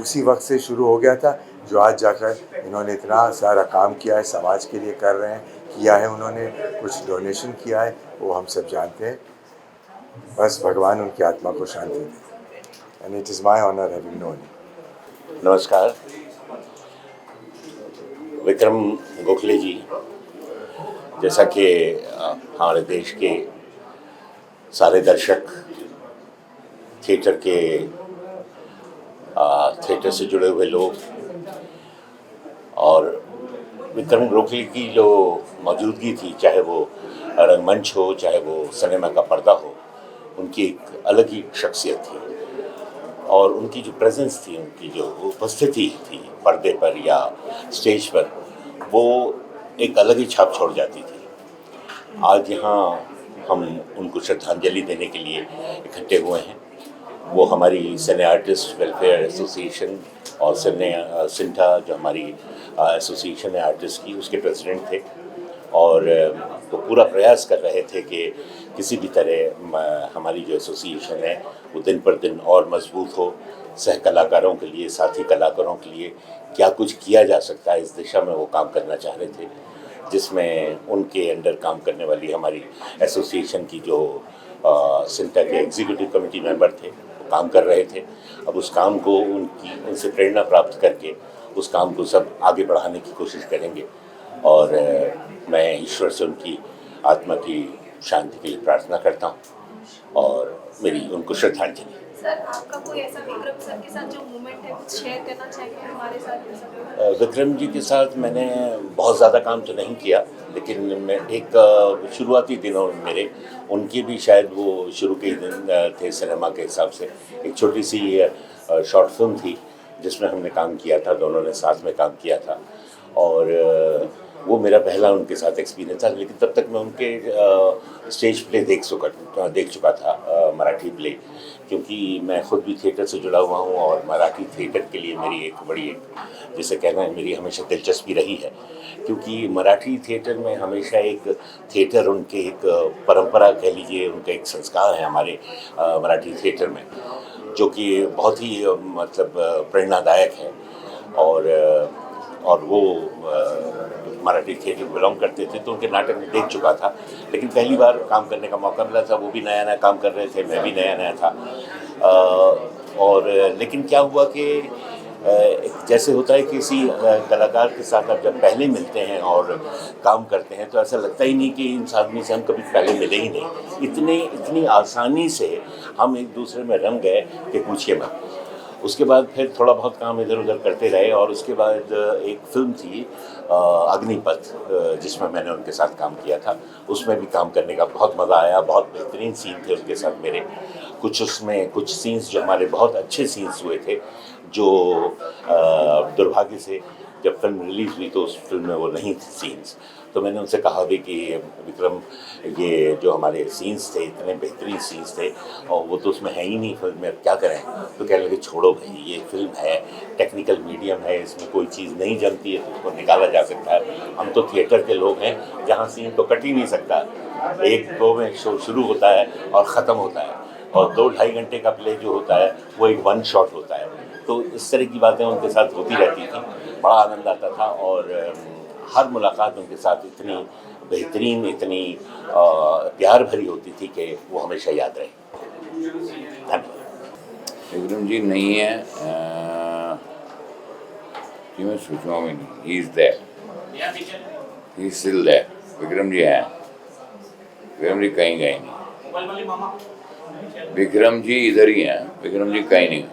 उसी वक्त से शुरू हो गया था जो आज जाकर इन्होंने इतना सारा काम किया है, समाज के लिए कर रहे हैं, किया है। उन्होंने कुछ डोनेशन किया है, वो हम सब जानते हैं। बस भगवान उनकी आत्मा को शांति दे। And it is my honor having known him. नमस्कार। विक्रम गोखले जी, जैसा कि हमारे देश के सारे दर्शक थिएटर से जुड़े हुए लोग और विक्रम गोखले की जो मौजूदगी थी, चाहे वो रंगमंच हो, चाहे वो सिनेमा का पर्दा हो, उनकी एक अलग ही शख्सियत थी और उनकी जो प्रेजेंस थी, उनकी जो उपस्थिति थी पर्दे पर या स्टेज पर, वो एक अलग ही छाप छोड़ जाती थी। आज यहाँ हम उनको श्रद्धांजलि देने के लिए इकट्ठे हुए हैं। वो हमारी सिने आर्टिस्ट वेलफेयर एसोसिएशन और सिंटा जो हमारी एसोसिएशन है आर्टिस्ट की, उसके प्रेसिडेंट थे और वो पूरा प्रयास कर रहे थे कि किसी भी तरह हमारी जो एसोसिएशन है वो दिन पर दिन और मजबूत हो। सह कलाकारों के लिए, साथी कलाकारों के लिए क्या कुछ किया जा सकता है, इस दिशा में वो काम करना चाह रहे थे, जिसमें उनके अंडर काम करने वाली हमारी एसोसिएशन की जो सिंटा के एग्जीक्यूटिव कमेटी मेंबर थे वो काम कर रहे थे। अब उस काम को उनसे प्रेरणा प्राप्त करके उस काम को सब आगे बढ़ाने की कोशिश करेंगे और मैं ईश्वर से उनकी आत्मा की शांति के लिए प्रार्थना करता हूँ और मेरी उनको श्रद्धांजलि। सर, आपका कोई ऐसा विक्रम सर के साथ जो मोमेंट है कुछ शेयर करना चाहेंगे हमारे साथ? विक्रम जी के साथ मैंने बहुत ज़्यादा काम तो नहीं किया, लेकिन मैं एक शुरुआती दिनों में मेरे उनके भी शायद वो शुरू के ही दिन थे सिनेमा के हिसाब से। एक छोटी सी शॉर्ट फिल्म थी जिसमें हमने काम किया था, दोनों ने साथ में काम किया था और वो मेरा पहला उनके साथ एक्सपीरियंस था। लेकिन तब तक मैं उनके स्टेज प्ले देख चुका था, मराठी प्ले, क्योंकि मैं खुद भी थिएटर से जुड़ा हुआ हूँ और मराठी थिएटर के लिए मेरी जिसे कहना है, मेरी हमेशा दिलचस्पी रही है, क्योंकि मराठी थिएटर में हमेशा एक थिएटर उनके एक परंपरा कह लीजिए, उनका एक संस्कार है हमारे मराठी थिएटर में, जो कि बहुत ही मतलब प्रेरणादायक है और वो मराठी थिएटर बिलोंग करते थे, तो उनके नाटक में देख चुका था। लेकिन पहली बार काम करने का मौका मिला था, वो भी नया नया काम कर रहे थे, मैं भी नया नया था और लेकिन क्या हुआ कि जैसे होता है किसी कलाकार के साथ आप जब पहले मिलते हैं और काम करते हैं तो ऐसा लगता ही नहीं कि इस आदमी से हम कभी पहले मिले ही नहीं। इतनी आसानी से हम एक दूसरे में रंग गए कि पूछिए मत। उसके बाद फिर थोड़ा बहुत काम इधर उधर करते रहे और उसके बाद एक फिल्म थी अग्निपथ, जिसमें मैंने उनके साथ काम किया था। उसमें भी काम करने का बहुत मज़ा आया, बहुत बेहतरीन सीन थे उनके साथ मेरे। उसमें कुछ सीन्स जो हमारे बहुत अच्छे सीन्स हुए थे, जो दुर्भाग्य से जब फिल्म रिलीज़ हुई तो उस फिल्म में वो नहीं थी सीन्स, तो मैंने उनसे कहा भी कि विक्रम ये जो हमारे सीन्स थे इतने बेहतरीन सीन्स थे और वो तो उसमें है ही नहीं फिल्म में, अब क्या करें। तो कहने लगे छोड़ो भाई, ये फिल्म है, टेक्निकल मीडियम है, इसमें कोई चीज़ नहीं जमती है तो उसको निकाला जा सकता है। हम तो थिएटर के लोग हैं जहाँ सीन तो कट ही नहीं सकता, 1-2 में शो शुरू होता है और ख़त्म होता है, और 2-2.5 घंटे का प्ले जो होता है वो एक 1 शॉट होता है। तो इस तरह की बातें उनके साथ होती रहती थी, बड़ा आनंद आता था और हर मुलाकात उनके साथ इतनी बेहतरीन, इतनी प्यार भरी होती थी कि वो हमेशा याद रहे। धन्यवाद। विक्रम जी नहीं है कि मैं सोचूंगा भी नहीं, he is there, he is still there. Vikram ji हैं, विक्रम जी कहीं गए नहीं, विक्रम जी इधर ही हैं, विक्रम जी कहीं नहीं।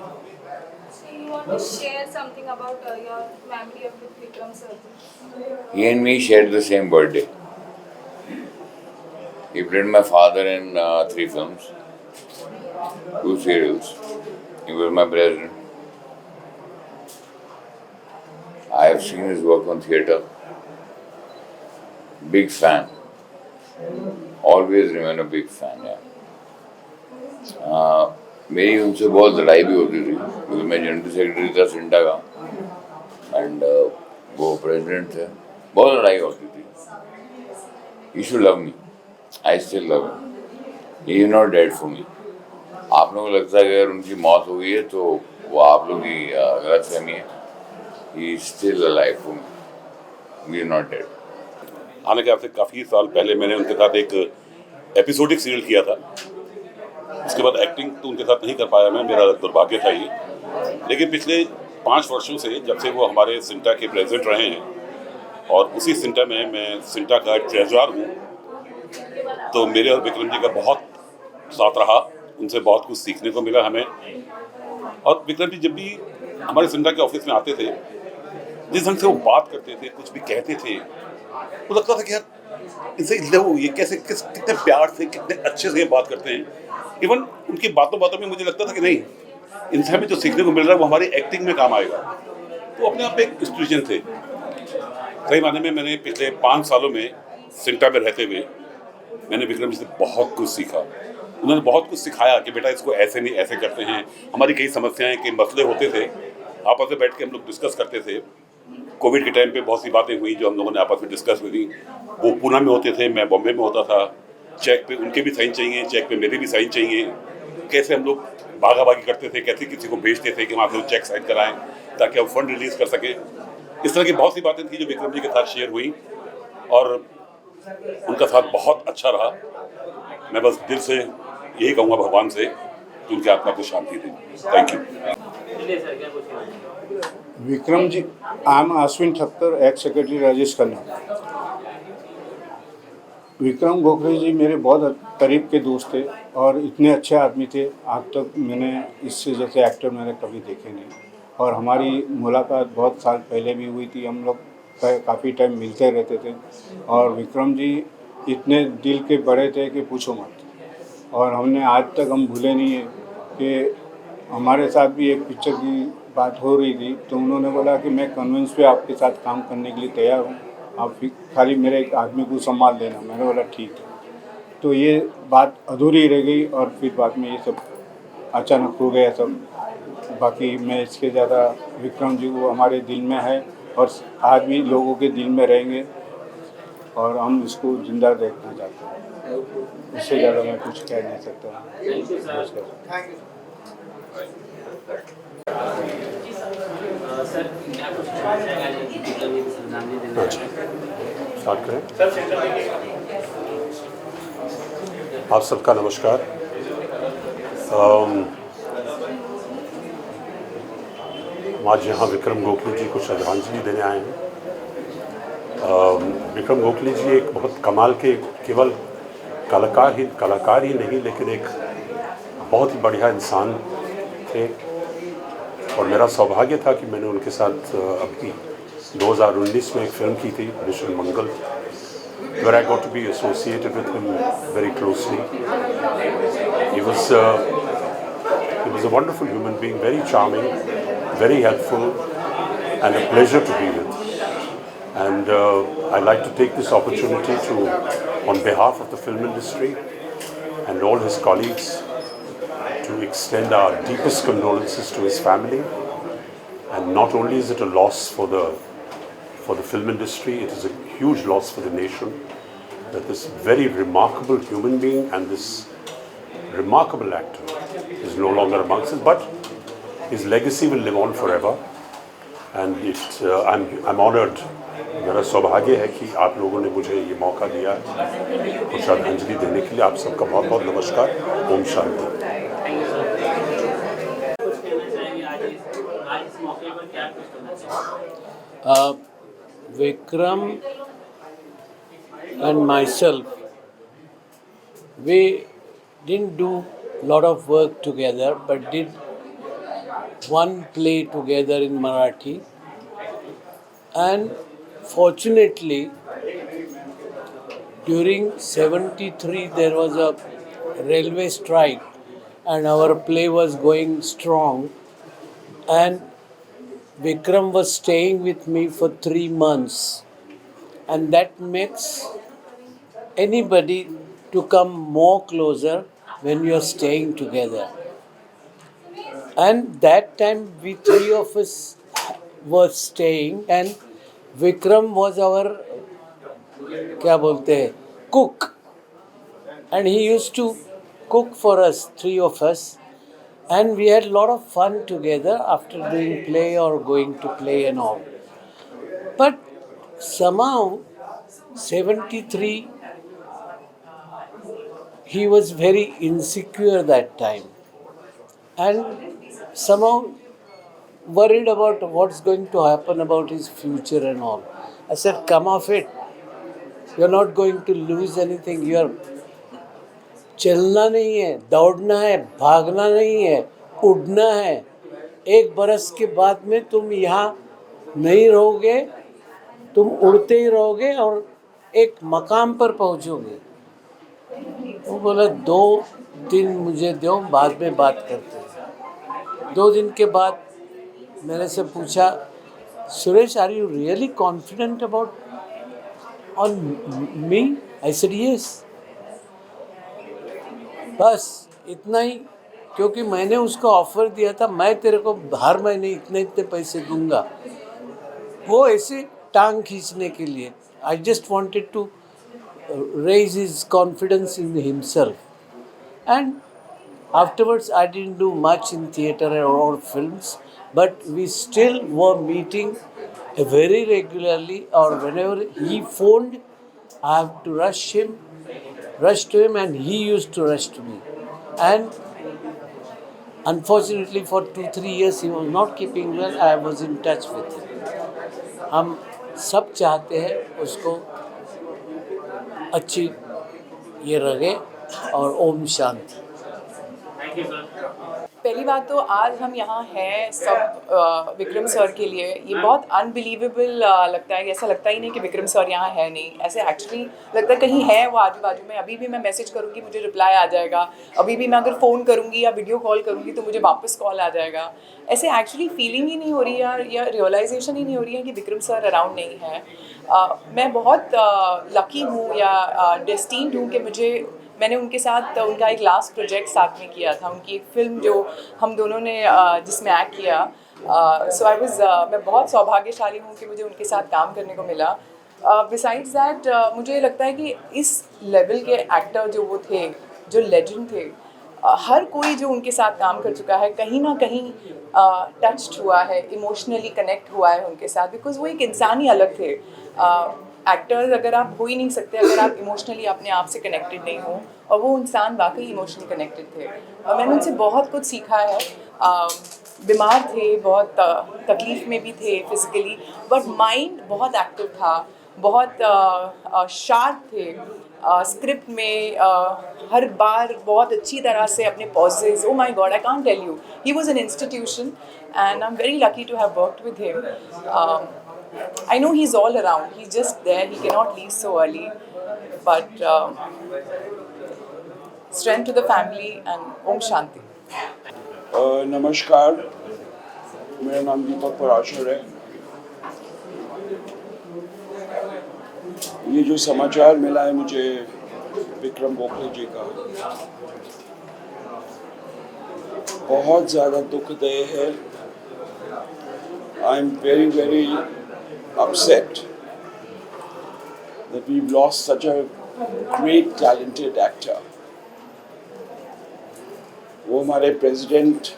You want to share something about your memory of Vikram sir? He and me shared the same birthday. He played my father in 3 films, 2 serials. He was my president. I have seen his work on theatre. Big fan. Always remain a big fan, yeah. मेरी उनसे बहुत लड़ाई भी होती थी क्योंकि मैं general secretary था सिंटा का एंड वो प्रेसिडेंट थे, बहुत लड़ाई होती थी। He should love me, I still love him, he is not dead for me. आप लोगों को लगता है कि अगर उनकी मौत हो गई है तो वो आप लोगों की गलत फहमी है। ही is still alive for me, he is not dead. आने के आपसे काफ़ी साल पहले मैंने उनके साथ एक एपिसोडिक सीरियल किया था, उसके बाद एक्टिंग तो उनके साथ नहीं कर पाया मैं, मेरा दुर्भाग्य था ये। लेकिन पिछले 5 वर्षों से जब से वो हमारे सिंटा के प्रेसिडेंट रहे हैं और उसी सिंटा में मैं सिंटा का ट्रेजरर हूँ, तो मेरे और विक्रम जी का बहुत साथ रहा, उनसे बहुत कुछ सीखने को मिला हमें। और विक्रम जी जब भी हमारे सिंटा के ऑफिस में आते थे, जिस ढंग से वो बात करते थे, कुछ भी कहते थे, वो लगता था कि यार इनसे ये कैसे कितने प्यार से, कितने अच्छे से ये बात करते हैं। इवन उनकी बातों में मुझे लगता था कि नहीं, इनसे हमें जो सीखने को मिल रहा है वो हमारी एक्टिंग में काम आएगा। तो अपने आप एक इंस्टीट्यूशन थे। सही माने में मैंने पिछले 5 सालों में सिंटा में रहते हुए मैंने विक्रम जी से बहुत कुछ सीखा। उन्होंने बहुत कुछ सिखाया कि बेटा इसको ऐसे नहीं ऐसे करते हैं। हमारी कई समस्याएं, कई मसले होते थे, आपस में बैठ के हम लोग डिस्कस करते थे। कोविड के टाइम पे बहुत सी बातें हुई जो हम लोगों ने आपस में डिस्कस हुई। वो पूना में होते थे, मैं बॉम्बे में होता था। चेक पे उनके भी साइन चाहिए, चेक पे मेरे भी साइन चाहिए। कैसे हम लोग भागा भागी करते थे, कैसे किसी को भेजते थे कि वहाँ से चेक साइन कराएं ताकि हम फंड रिलीज कर सकें। इस तरह की बहुत सी बातें थी जो विक्रम जी के साथ शेयर हुई और उनका साथ बहुत अच्छा रहा। मैं बस दिल से यही कहूँगा भगवान से कि उनकी आत्मा को शांति दे। Thank you. Vikram ji, I am Ashwin Thakkar, ex secretary Rajesh Khanna. Vikram Gokhale ji मेरे बहुत करीब के दोस्त थे और इतने अच्छे आदमी थे, आज तक मैंने इससे जैसे एक्टर मैंने कभी देखे नहीं। और हमारी मुलाकात बहुत साल पहले भी हुई थी, हम लोग काफ़ी टाइम मिलते रहते थे। और विक्रम जी इतने दिल के बड़े थे कि पूछो मत। और हमने आज तक हम भूले नहीं है कि हमारे साथ भी एक पिक्चर की बात हो रही थी, तो उन्होंने बोला कि मैं कन्विंस पे आपके साथ काम करने के लिए तैयार हूँ, आप खाली मेरे एक आदमी को संभाल देना। मैंने बोला ठीक है। तो ये बात अधूरी रह गई और फिर बाद में ये सब अचानक हो गया सब। बाकी मैं इसके ज़्यादा, विक्रम जी वो हमारे दिल में है और आज भी लोगों के दिल में रहेंगे और हम इसको ज़िंदा देखना चाहते हैं। इससे ज़्यादा मैं कुछ कह नहीं सकता। स्टार्ट करें। आप सबका नमस्कार। आज यहाँ विक्रम गोखले जी को श्रद्धांजलि देने आए हैं। विक्रम गोखले जी एक बहुत कमाल के, केवल कलाकार ही नहीं लेकिन एक बहुत ही बढ़िया इंसान थे। और मेरा सौभाग्य था कि मैंने उनके साथ अभी 2019 में एक फिल्म की थी, mission Mangal, where I got to be associated with him very closely. He was a wonderful human being, very charming, very helpful, and a pleasure to be with. And I'd like to take this opportunity to, on behalf of the film industry and all his colleagues, to extend our deepest condolences to his family. And not only is it a loss for the film industry, it is a huge loss for the nation that this very remarkable human being and this remarkable actor is no longer amongst us, but his legacy will live on forever. And I'm honored. मेरा सौभाग्य है कि आप लोगों ने मुझे ये मौका दिया है श्रद्धांजलि देने के लिए। आप सबका बहुत बहुत नमस्कार। Om Shanti. Vikram and myself, we didn't do a lot of work together, but did one play together in Marathi. And fortunately, during 73 there was a railway strike and our play was going strong, and Vikram was staying with me for 3 months, and that makes anybody to come more closer when you are staying together. And that time we three of us were staying, and Vikram was our cook, and he used to cook for us, three of us. And we had a lot of fun together after doing play or going to play and all. But somehow, 73, he was very insecure that time. And somehow worried about what's going to happen about his future and all. I said, come off it. You're not going to lose anything. You're चलना नहीं है, दौड़ना है, भागना नहीं है, उड़ना है। 1 बरस के बाद में तुम यहाँ नहीं रहोगे, तुम उड़ते ही रहोगे और एक मकाम पर पहुँचोगे। वो बोला 2 दिन मुझे दो, बाद में बात करते हैं। 2 दिन के बाद मैंने से पूछा, Suresh, are you really confident about on me? I said yes. बस इतना ही, क्योंकि मैंने उसको ऑफर दिया था, मैं तेरे को हर महीने इतने इतने पैसे दूंगा। वो ऐसे टांग खींचने के लिए, I just wanted to raise his confidence in himself. And afterwards I didn't do much in theatre or films, but we still were meeting very regularly, or whenever he phoned, I have to rush to him and he used to rush to me. And unfortunately for 2-3 years he was not keeping well. I was in touch with him. हम सब चाहते हैं उसको अच्छी ये रहे, और ओम शांति। पहली बात तो आज हम यहाँ हैं सब विक्रम सर के लिए। ये बहुत अनबिलीवेबल लगता है, ऐसा लगता ही नहीं कि विक्रम सर यहाँ है नहीं। ऐसे एक्चुअली लगता है कहीं है वो आजू बाजू में। अभी भी मैं मैसेज करूँगी मुझे रिप्लाई आ जाएगा, अभी भी मैं अगर फ़ोन करूँगी या वीडियो कॉल करूँगी तो मुझे वापस कॉल आ जाएगा। ऐसे एक्चुअली फीलिंग ही नहीं हो रही है या रियलाइजेशन ही नहीं हो रही है कि विक्रम सर अराउंड नहीं है। मैं बहुत लकी हूँ या डेस्टिन्ड हूँ कि मैंने उनके साथ उनका एक लास्ट प्रोजेक्ट साथ में किया था, उनकी एक फ़िल्म जो हम दोनों ने जिसमें एक्ट किया। सो मैं बहुत सौभाग्यशाली हूँ कि मुझे उनके साथ काम करने को मिला। बिसाइड्स दैट मुझे लगता है कि इस लेवल के एक्टर जो वो थे, जो लेजेंड थे, हर कोई जो उनके साथ काम कर चुका है कहीं ना कहीं टच्ड हुआ है, इमोशनली कनेक्ट हुआ है उनके साथ, बिकॉज वो एक इंसान ही अलग थे। एक्टर्स अगर आप हो ही नहीं सकते अगर आप इमोशनली अपने आप से कनेक्टेड नहीं हो, और वो इंसान वाकई इमोशनली कनेक्टेड थे। और मैंने उनसे बहुत कुछ सीखा है। बीमार थे, बहुत तकलीफ़ में भी थे फिज़िकली, बट माइंड बहुत एक्टिव था, बहुत शार्प थे। स्क्रिप्ट में हर बार बहुत अच्छी तरह से अपने pauses, oh my God, I can't tell you, he was an institution and I am very lucky to have worked with him. I know he's all around. He's just there. He cannot leave so early. But strength to the family and Om Shanti. नमस्कार, मेरा नाम दीपक पराशर है ये जो समाचार मिला है मुझे विक्रम गोखले जी का, बहुत ज़्यादा दुखदायी है। आई am very very upset that we've lost such a great talented actor. वो हमारे प्रेसिडेंट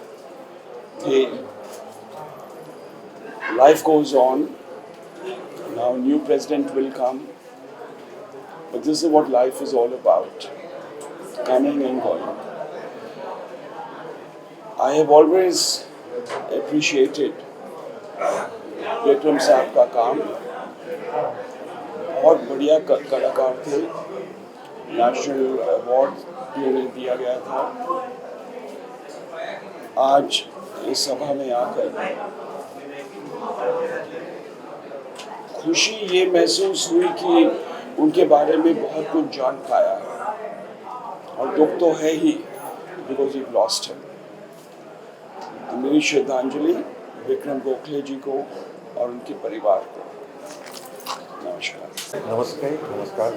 थे। Life goes on. Now new president will come. But this is what life is all about. Coming and going. I have always appreciated Vikram साहब का काम। बहुत बढ़िया कलाकार थे। नेशनल अवार्ड भी उन्हें दिया गया था। आज इस सभा में आकर खुशी ये महसूस हुई कि उनके बारे में बहुत कुछ जान पाया है, और दुख तो है ही बिकॉज यू लॉस्ट हिम। तो मेरी श्रद्धांजलि विक्रम गोखले जी को और उनके परिवार को। नमस्कार। नमस्कार।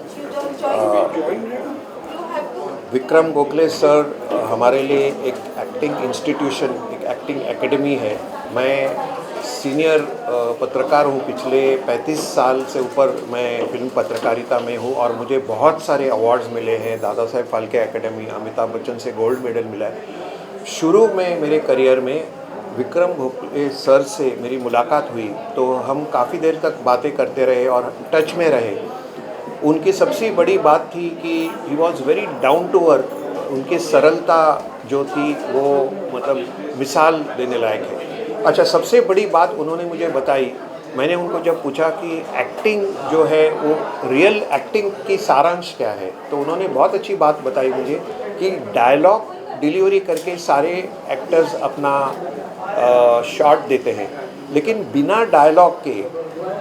विक्रम गोखले सर हमारे लिए एक एक्टिंग इंस्टीट्यूशन, एक एक्टिंग एकेडमी है। मैं सीनियर पत्रकार हूँ, पिछले 35 साल से ऊपर मैं फिल्म पत्रकारिता में हूँ और मुझे बहुत सारे अवार्ड्स मिले हैं। दादा साहेब फाल्के एकेडमी, अमिताभ बच्चन से गोल्ड मेडल मिला है। शुरू में मेरे करियर में विक्रम गोखले सर से मेरी मुलाकात हुई तो हम काफ़ी देर तक बातें करते रहे और टच में रहे। उनकी सबसे बड़ी बात थी कि he was very down to earth. उनकी सरलता जो थी वो मतलब मिसाल देने लायक है। अच्छा, सबसे बड़ी बात उन्होंने मुझे बताई, मैंने उनको जब पूछा कि एक्टिंग जो है वो रियल एक्टिंग की सारांश क्या है, तो उन्होंने बहुत अच्छी बात बताई मुझे कि डायलॉग डिलीवरी करके सारे एक्टर्स अपना शॉट देते हैं, लेकिन बिना डायलॉग के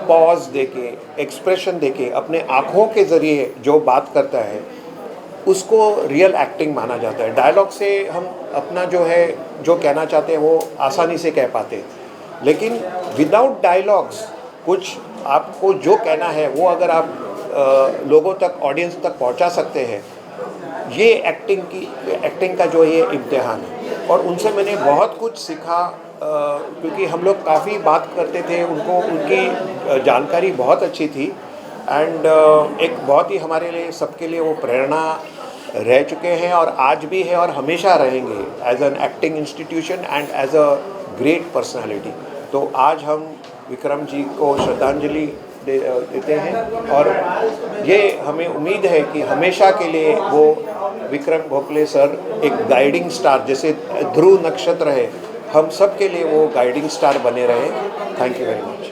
पॉज देके, एक्सप्रेशन देके, अपने आँखों के ज़रिए जो बात करता है उसको रियल एक्टिंग माना जाता है। डायलॉग से हम अपना जो है जो कहना चाहते हैं वो आसानी से कह पाते हैं, लेकिन विदाउट डायलॉग्स कुछ आपको जो कहना है वो अगर आप लोगों तक, ऑडियंस तक पहुंचा सकते हैं, ये एक्टिंग का जो ये इम्तिहान है। और उनसे मैंने बहुत कुछ सीखा क्योंकि हम लोग काफ़ी बात करते थे, उनकी जानकारी बहुत अच्छी थी एंड एक बहुत ही हमारे लिए, सबके लिए वो प्रेरणा रह चुके हैं और आज भी है और हमेशा रहेंगे as an acting institution and as a great personality. तो आज हम विक्रम जी को श्रद्धांजलि देते हैं और ये हमें उम्मीद है कि हमेशा के लिए वो विक्रम गोखले सर एक गाइडिंग स्टार, जैसे ध्रुव नक्षत्र है, हम सब के लिए वो गाइडिंग स्टार बने रहे। Thank you very much.